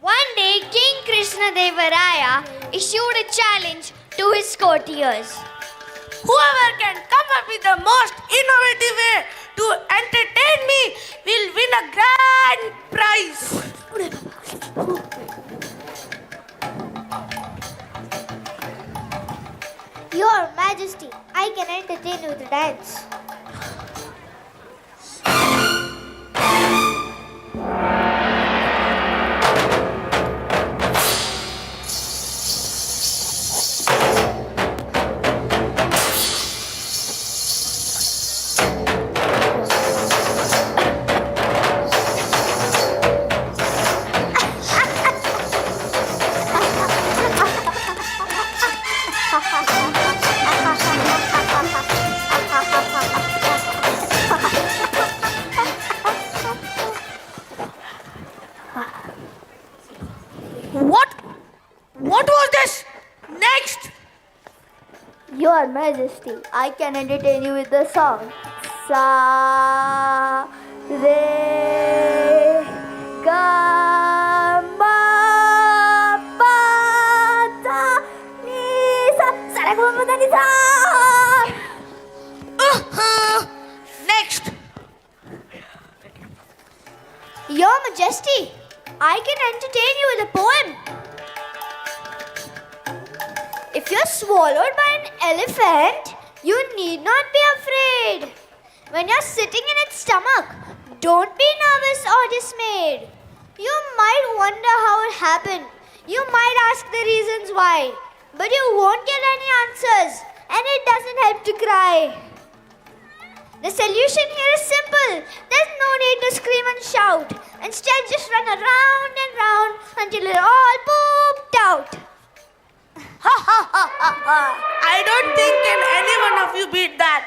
One day, King Krishnadevaraya issued a challenge to his courtiers. Whoever can come up with the most innovative way to entertain me will win a grand prize. Your Majesty, I can entertain you with a dance. What was this? Next! Your Majesty, I can entertain you with the song. Sa re ga ma pa da ni sa sa re ga ma pa da ni sa. Next! Your Majesty, I can entertain you with a poem. If you're swallowed by an elephant, you need not be afraid. When you're sitting in its stomach, don't be nervous or dismayed. You might wonder how it happened. You might ask the reasons why, but you won't get any answers, and it doesn't help to cry. The solution here is simple. There's no need to scream and shout. Instead, just run around and round until until you're all pooped out. I don't think can any one of you beat that.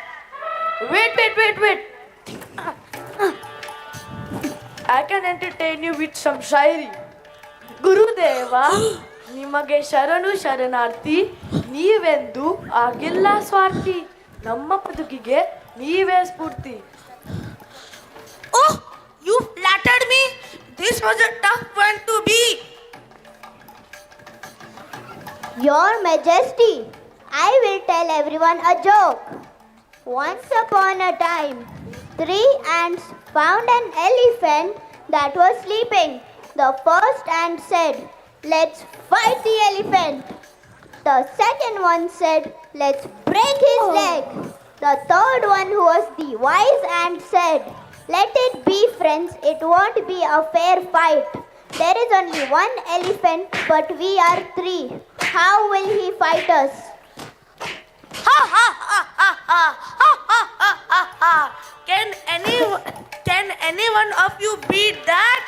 Wait. I can entertain you with some shairi. Gurudeva, ನಿಮಗೆ ಶರಣು ಶರಣಾರ್ಥಿ, ನೀವೆಂದು ಆಗಿಲ್ಲ ಸ್ವಾರ್ಥಿ, ನಮ್ಮ ಬದುಕಿಗೆ ನೀವೇ ಸ್ಫೂರ್ತಿ. Oh, you flattered me. This was a tough one to beat. Your Majesty, I will tell everyone a joke. Once upon a time, 3 ants found an elephant that was sleeping. The first ant said, "Let's fight the elephant." The second one said, "Let's break his leg." The third one, who was the wise ant, said, "Let it be, friends, it won't be a fair fight. There is only one elephant, but we are 3. How will he fight us?" Can any one of you beat that?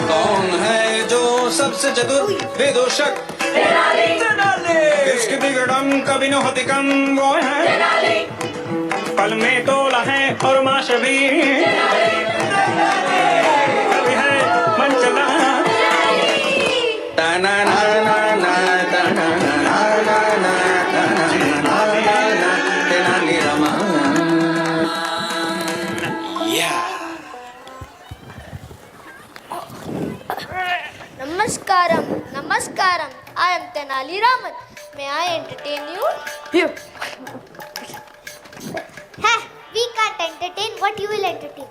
कौन है जो सबसे चतुर विदूषक? तेनाली। इसकी बिगड़म कभी न होती कम, वो है तेनाली। पल में तोला है और माश भी, कभी है मन चला ताना ना ना ना ताना ना ना ना ना ना ना Tenali Raman. Namaskaram. I am Tenali Raman. May I entertain you? We can't entertain. What you will entertain?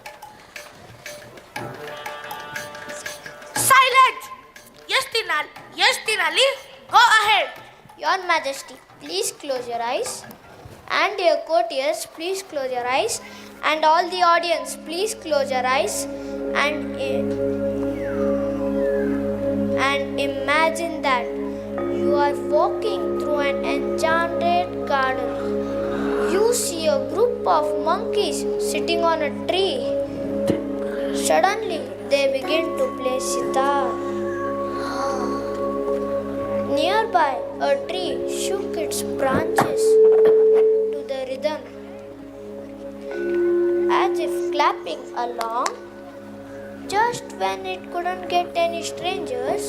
Silence! Yes, Tenali. Go ahead. Your Majesty, please close your eyes. And your courtiers, please close your eyes. And all the audience, please close your eyes. And imagine that you are walking through an enchanted garden. You see a group of monkeys sitting on a tree. Suddenly, they begin to play sitar. Nearby, a tree shook its branches to the rhythm, as if clapping along. Just when it couldn't get any strangers,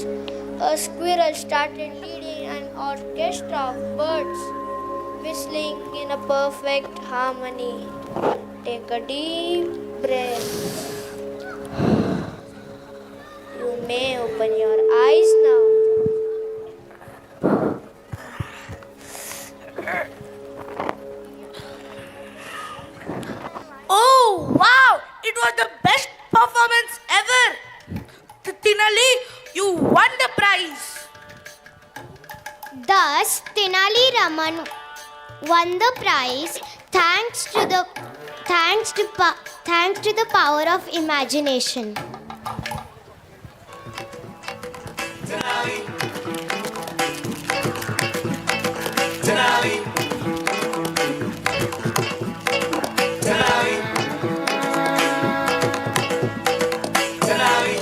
a squirrel started leading an orchestra of birds, whistling in a perfect harmony. Take a deep breath. You may open your eyes now. Oh, wow! It was the best performance ever. Tenali, you won the prize. Thus, Tenali Raman won the prize thanks to the power of imagination. Tenali. Tenali. Tenali. Tenali.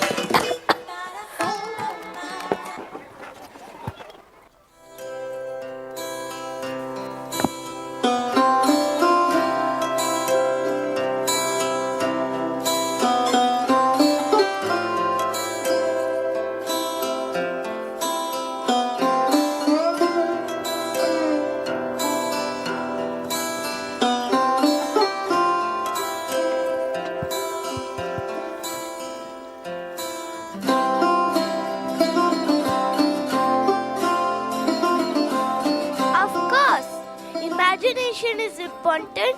Imagination is important.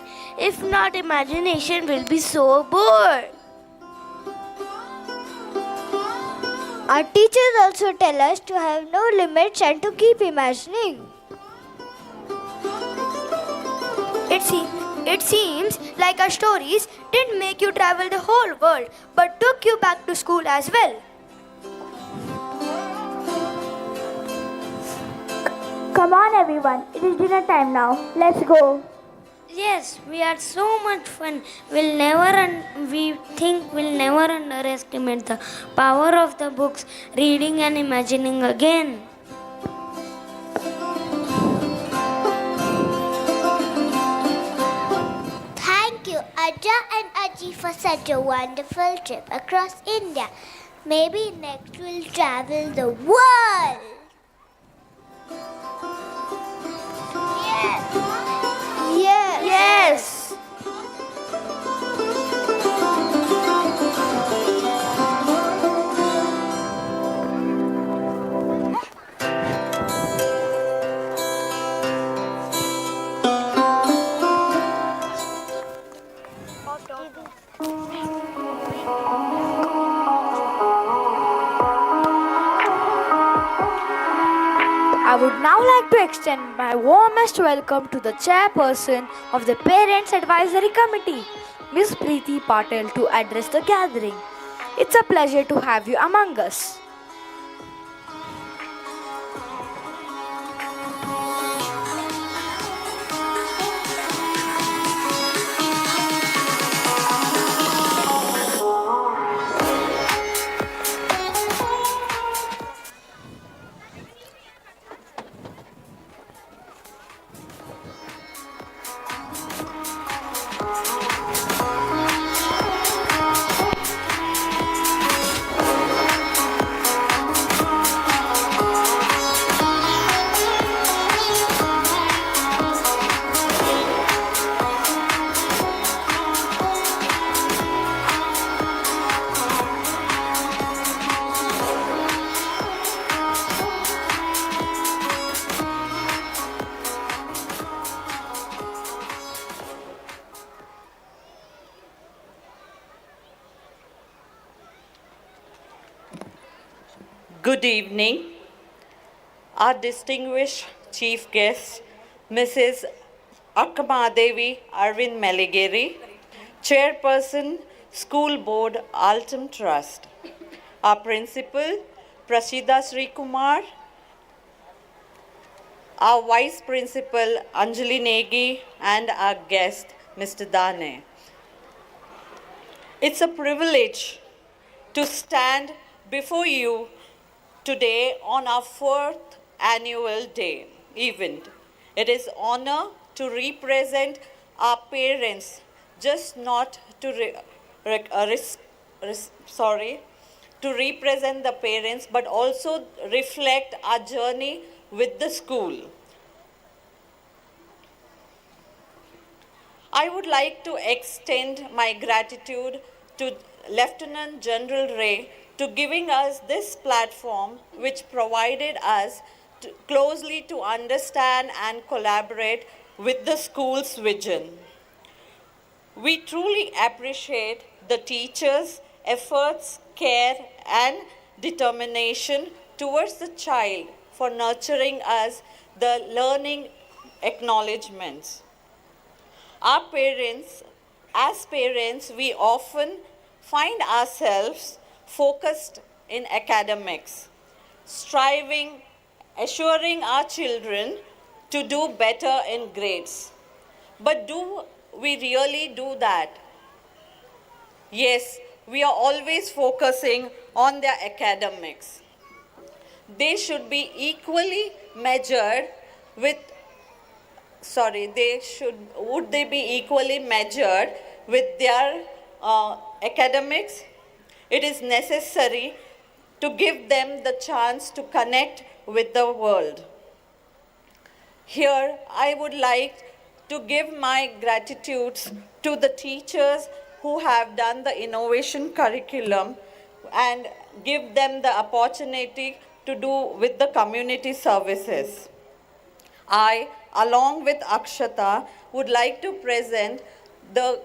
If not, imagination will be so bored. Our teachers also tell us to have no limits and to keep imagining. It seems like our stories didn't make you travel the whole world, but took you back to school as well. Come on everyone, it is dinner time now. Let's go. Yes, we had so much fun. We think we'll never underestimate the power of the books, reading and imagining again. Thank you, Aja and Aji, for such a wonderful trip across India. Maybe next we'll travel the world. Yes. I would now like to extend my warmest welcome to the Chairperson of the Parents Advisory Committee, Ms. Preeti Patel, to address the gathering. It's a pleasure to have you among us. Good evening. Our distinguished chief guest, Mrs. Akkamadevi Arvind Meligeri, Chairperson, School Board, Altum Trust. Our principal, Prasida Sri Kumar, our vice principal, Anjali Negi, and our guest, Mr. Dane. It's a privilege to stand before you today on our 4th annual day event. It is honor to represent our parents, just not to to represent the parents, but also reflect our journey with the school. I would like to extend my gratitude to Lieutenant General Ray to giving us this platform, which provided us closely to understand and collaborate with the school's vision. We truly appreciate the teachers' efforts, care, and determination towards the child for nurturing us the learning acknowledgements. Our parents, as parents, we often find ourselves focused in academics, striving, assuring our children to do better in grades. But do we really do that? Yes, we are always focusing on their academics. They should be equally measured with, would they be equally measured with their academics? It is necessary to give them the chance to connect with the world. Here, I would like to give my gratitudes to the teachers who have done the innovation curriculum and give them the opportunity to do with the community services. I, along with Akshata, would like to present the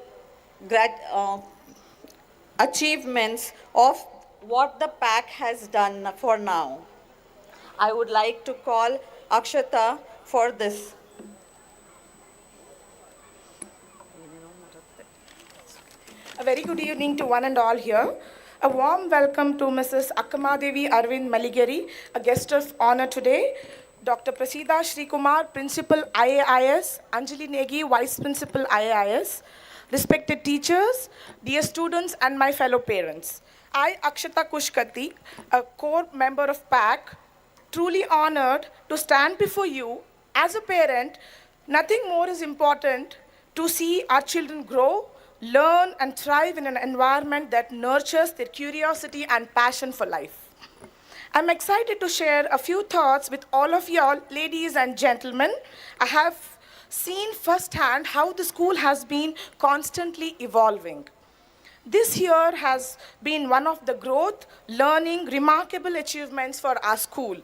achievements of what the PAC has done for now. I would like to call Akshata for this. A very good evening to one and all here. A warm welcome to Mrs. Akkamadevi Arvind Meligeri, a guest of honor today. Dr. Prasida Srikumar, Principal IAIS, Anjali Negi, Vice Principal IAIS, respected teachers, dear students, and my fellow parents. I, Akshata Kushkati, a core member of PAC, truly honored to stand before you. As a parent, nothing more is important to see our children grow, learn, and thrive in an environment that nurtures their curiosity and passion for life. I'm excited to share a few thoughts with all of y'all, ladies and gentlemen. I have seen firsthand how the school has been constantly evolving. This year has been one of the growth, learning, remarkable achievements for our school.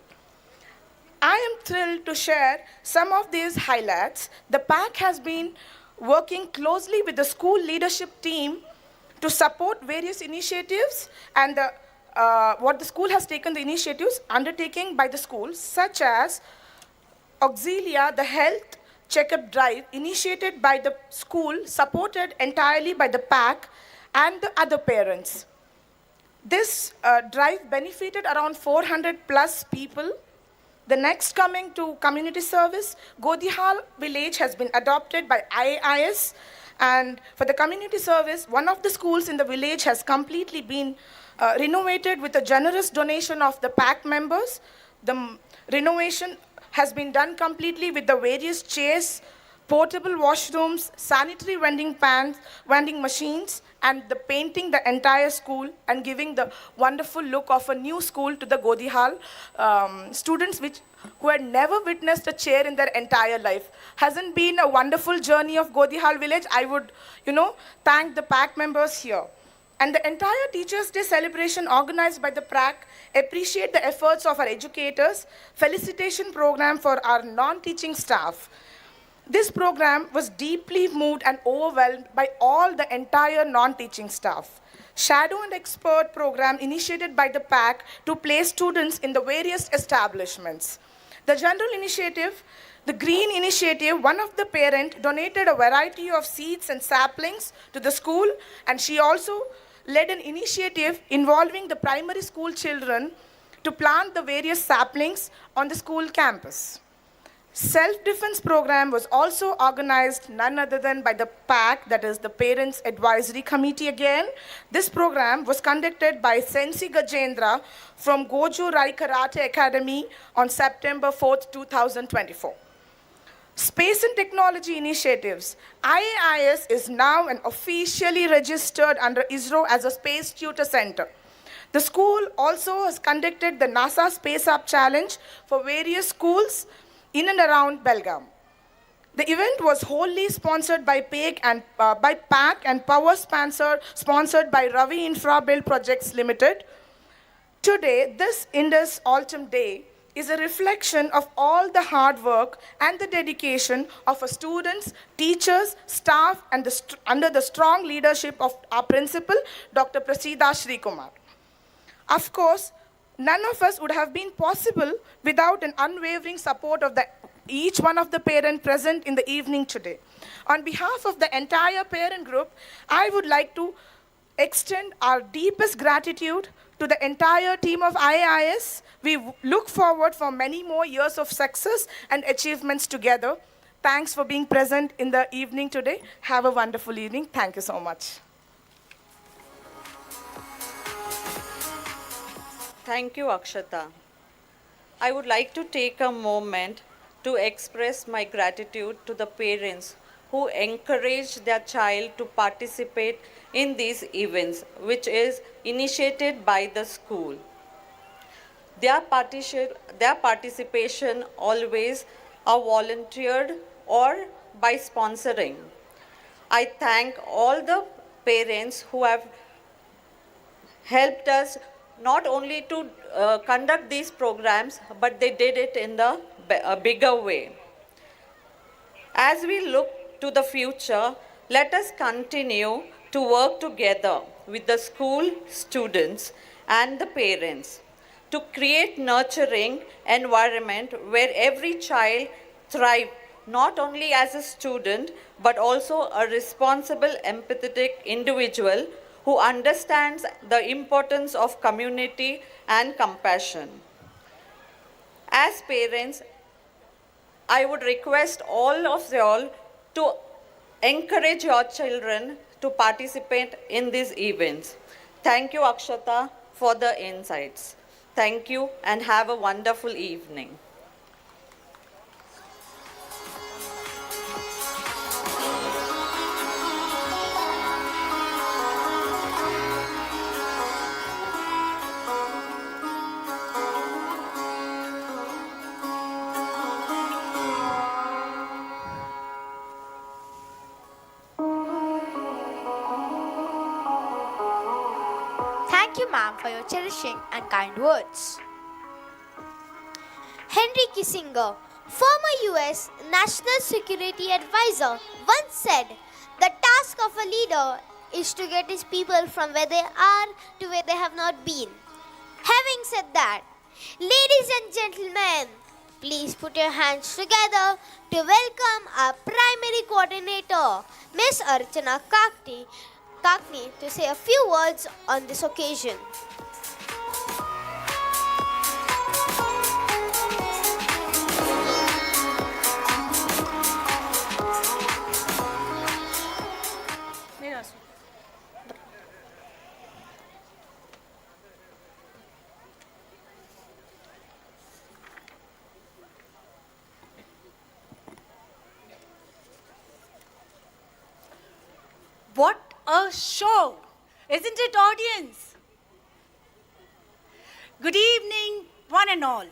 I am thrilled to share some of these highlights. The PAC has been working closely with the school leadership team to support various initiatives and what the school has taken the initiatives undertaken by the school, such as Auxilia, the health checkup drive initiated by the school, supported entirely by the PAC and the other parents. This drive benefited around 400 plus people. The next coming to community service, Godihal village has been adopted by IAIS, and for the community service, one of the schools in the village has completely been renovated with a generous donation of the PAC members. The renovation has been done completely with the various chairs, portable washrooms, sanitary vending machines, and the painting the entire school and giving the wonderful look of a new school to the Godihal students who had never witnessed a chair in their entire life. Hasn't been a wonderful journey of Godihal village? I would, thank the PAC members here. And the entire Teachers' Day celebration organized by the PAC appreciate the efforts of our educators, felicitation program for our non-teaching staff. This program was deeply moved and overwhelmed by all the entire non-teaching staff. Shadow and Expert program initiated by the PAC to place students in the various establishments. The general initiative, the Green Initiative, one of the parents donated a variety of seeds and saplings to the school, and she also led an initiative involving the primary school children to plant the various saplings on the school campus. Self-defense program was also organized none other than by the PAC, that is the Parents Advisory Committee again. This program was conducted by Sensi Gajendra from Goju Rai Karate Academy on September 4th, 2024. Space and technology initiatives. IAIS is now an officially registered under ISRO as a space tutor center. The school also has conducted the NASA Space Up Challenge for various schools in and around Belgaum. The event was wholly sponsored by PAC and power sponsored by Ravi Infra Build Projects Limited. Today, this Indus Altum Day is a reflection of all the hard work and the dedication of our students, teachers, staff, and under the strong leadership of our principal, Dr. Prasida Srikumar. Of course, none of us would have been possible without an unwavering support of each one of the parents present in the evening today. On behalf of the entire parent group, I would like to extend our deepest gratitude to the entire team of IAIS. We look forward for many more years of success and achievements together. Thanks for being present in the evening today. Have a wonderful evening. Thank you so much. Thank you, Akshata. I would like to take a moment to express my gratitude to the parents who encourage their child to participate in these events, which is initiated by the school. Their participation always are volunteered or by sponsoring. I thank all the parents who have helped us not only to conduct these programs, but they did it in a bigger way. As we look to the future, let us continue to work together with the school students and the parents to create nurturing environment where every child thrives not only as a student but also a responsible, empathetic individual who understands the importance of community and compassion. As parents, I would request all of y'all to encourage your children to participate in these events. Thank you, Akshata, for the insights. Thank you and have a wonderful evening. Thank you, ma'am, for your cherishing and kind words. Henry Kissinger, former US National Security Advisor, once said, "The task of a leader is to get his people from where they are to where they have not been." Having said that, ladies and gentlemen, please put your hands together to welcome our primary coordinator, Miss Archana Kakni, to say a few words on this occasion. What a show! Isn't it, audience? Good evening, one and all.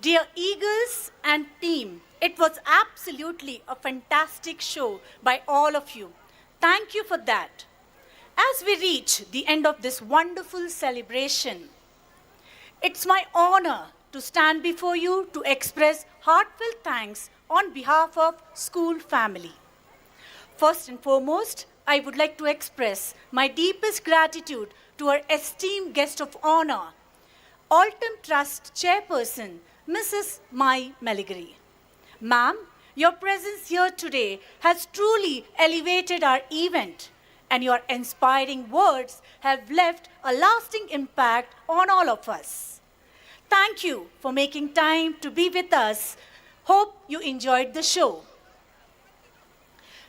Dear Eagles and team, it was absolutely a fantastic show by all of you. Thank you for that. As we reach the end of this wonderful celebration, it's my honor to stand before you to express heartfelt thanks on behalf of school family. First and foremost, I would like to express my deepest gratitude to our esteemed guest of honor, Altum Trust Chairperson, Mrs. Mai Meligeri. Ma'am, your presence here today has truly elevated our event, and your inspiring words have left a lasting impact on all of us. Thank you for making time to be with us. Hope you enjoyed the show.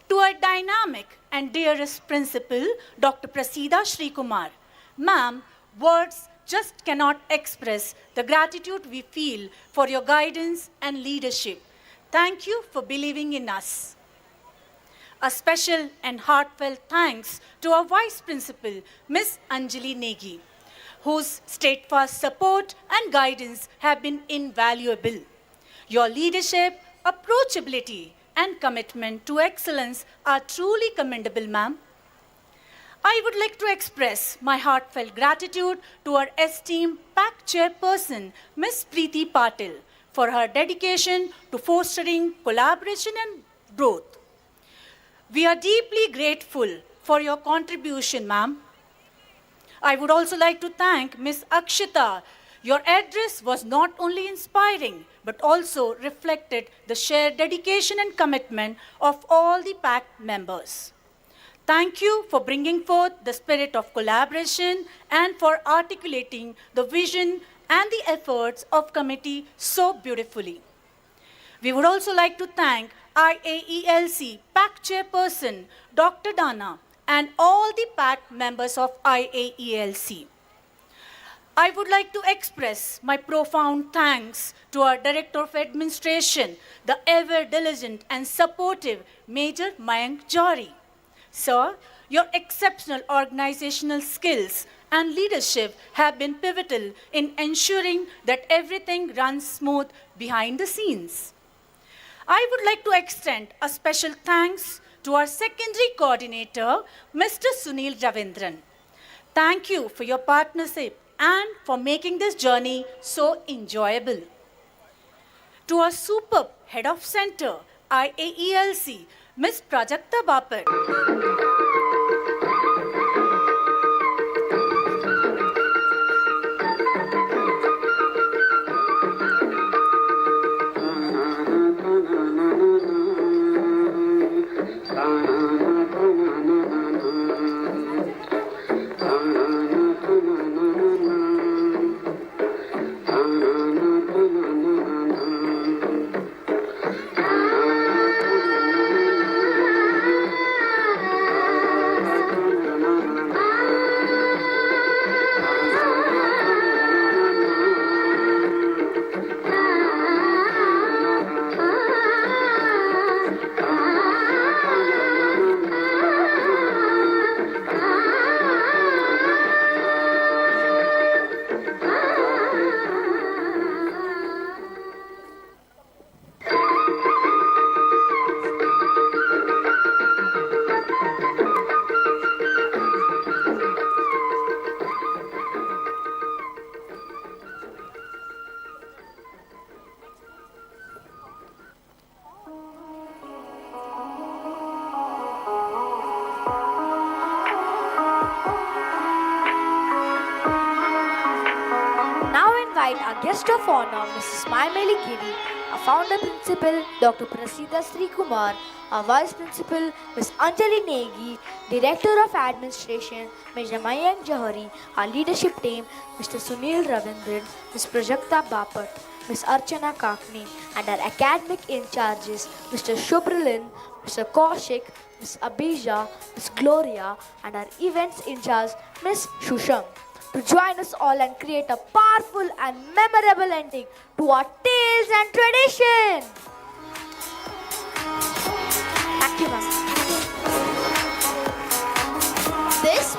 To our dynamic and dearest principal, Dr. Prasida Srikumar. Ma'am, words just cannot express the gratitude we feel for your guidance and leadership. Thank you for believing in us. A special and heartfelt thanks to our Vice Principal, Ms. Anjali Negi, whose steadfast support and guidance have been invaluable. Your leadership, approachability, and commitment to excellence are truly commendable, ma'am. I would like to express my heartfelt gratitude to our esteemed PAC Chairperson, Ms. Preeti Patil, for her dedication to fostering collaboration and growth. We are deeply grateful for your contribution, ma'am. I would also like to thank Ms. Akshita. Your address was not only inspiring, but also reflected the shared dedication and commitment of all the PAC members. Thank you for bringing forth the spirit of collaboration and for articulating the vision and the efforts of committee so beautifully. We would also like to thank IAELC PAC Chairperson, Dr. Dana, and all the PAC members of IAELC. I would like to express my profound thanks to our Director of Administration, the ever-diligent and supportive Major Mayank Jari. Sir, your exceptional organizational skills and leadership have been pivotal in ensuring that everything runs smooth behind the scenes. I would like to extend a special thanks to our secondary coordinator, Mr. Sunil Ravindran. Thank you for your partnership and for making this journey so enjoyable. To our superb head of center, IAELC, Ms. Prajakta Bapat. invite our guest of honor, Mrs. Maimeli Giri, our founder principal, Dr. Prasida Srikumar, our vice principal, Ms. Anjali Negi, director of administration, Mr. Mayank Johari, our leadership team, Mr. Sunil Ravindran, Ms. Prajakta Bapat, Ms. Archana Kakni, and our academic in charges, Mr. Shubhralin, Mr. Kaushik, Ms. Abhija, Ms. Gloria, and our events in charge, Ms. Shusham, to join us all and create a powerful and memorable ending to our tales and tradition. Thank you, ma'am. This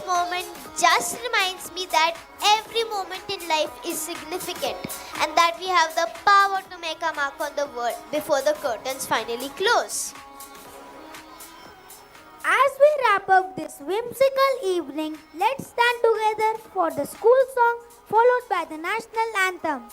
moment just reminds me that every moment in life is significant and that we have the power to make a mark on the world before the curtains finally close. As we wrap up this whimsical evening, let's stand together for the school song followed by the national anthem.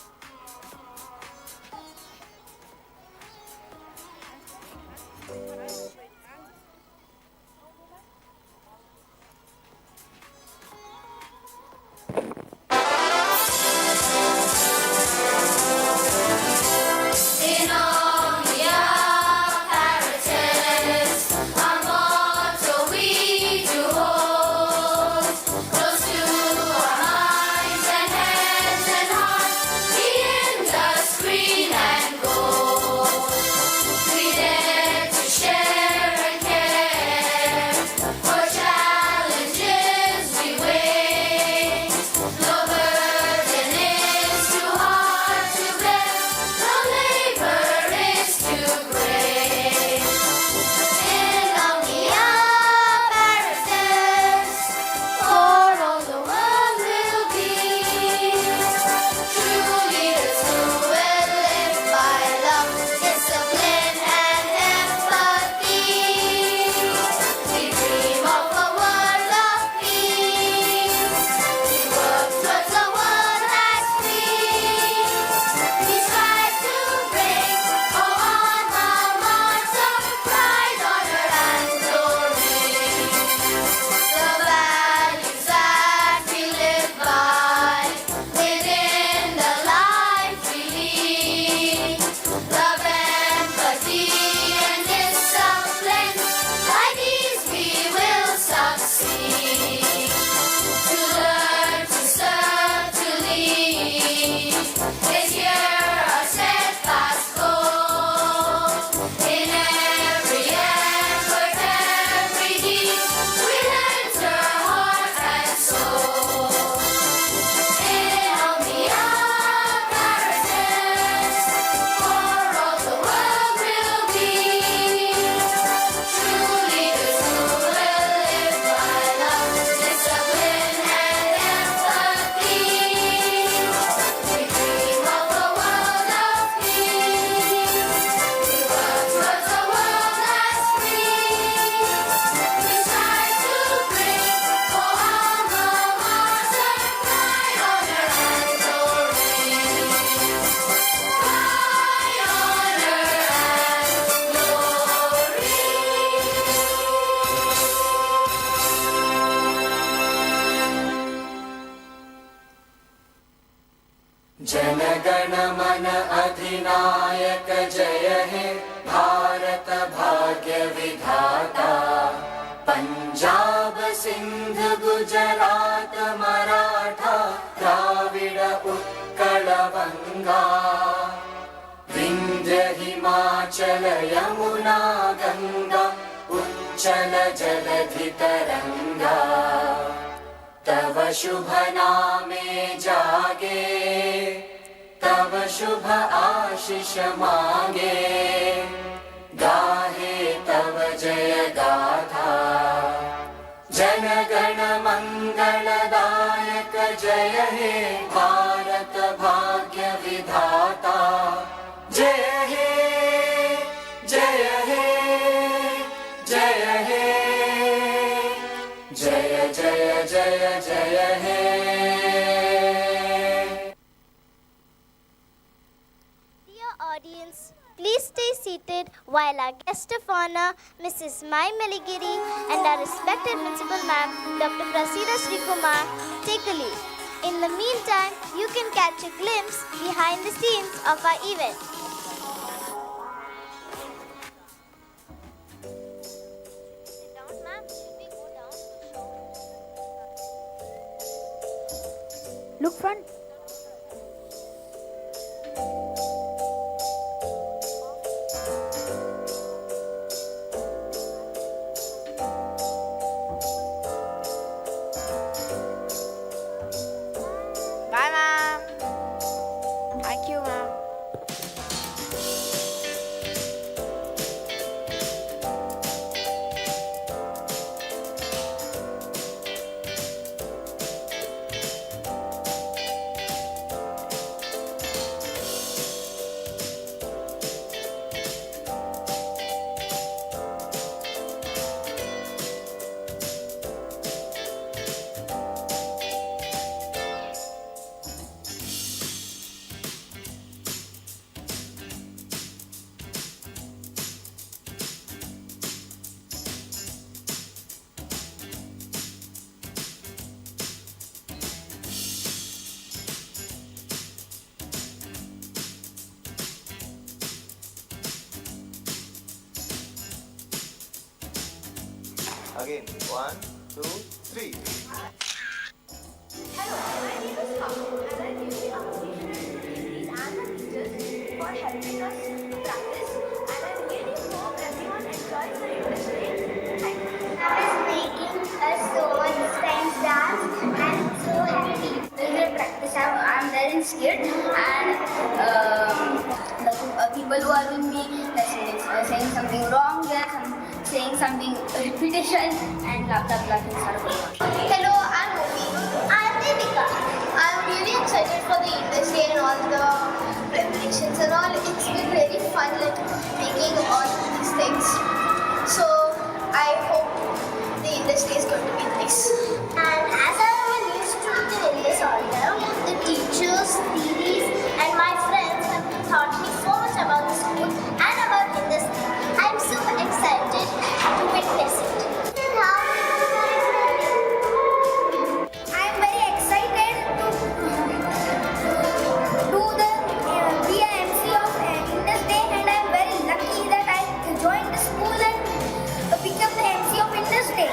जनगण मन अधिनायक जय हे भारत भाग्य विधाता पंजाब सिंध गुजरात मराठा द्राविड उत्कल बंगा विंध्य हिमाचल यमुना गंगा उच्चल जलधि तरंगा तव शुभ नामे जागे तव शुभ आशीष मांगे गाहे तव जय गाथा जन गण मंगलदायक जय हे भारत भाग्य विधाता जय हे जय हे जय हे जय जय जय जय हे Audience, please stay seated while our guest of honor, Mrs. Mai Meligiri, and our respected principal ma'am, Dr. Prasida Srikumar, take a leave. In the meantime, you can catch a glimpse behind the scenes of our event. Look front. Bye, ma'am. Thank you, ma'am. Again, 1, 2, 3. Hello, my name is Raman and I really appreciate these anthem teachers for helping us practice, and I really hope everyone enjoys the Indus Day. Thank you. I was making us so much times dance and I'm so happy. During the practice, I'm there in skit, and the people who are with me, saying something wrong, saying something repetition, and laughing circle. Hello, I'm Ovi. I'm Devika. I'm really excited for the Indus Day and all the preparations and all. It's been really fun making all these things. So I hope the Indus Day is going to be nice. And as I am a new student in Indus Altum, the teachers, didis and my friends have taught me so much about the school and about Indus Day. I'm so excited to witness it. I'm very excited to be a MC of Indus Day, and I'm very lucky that I joined the school and become the MC of Indus Day.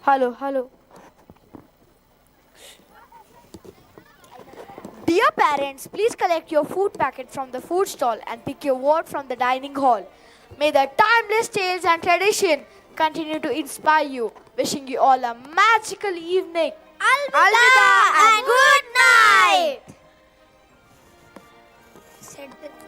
Hello. Dear parents, please collect your food packet from the food stall and pick your word from the dining hall. May the timeless tales and tradition continue to inspire you. Wishing you all a magical evening. Alvida and good night. Said the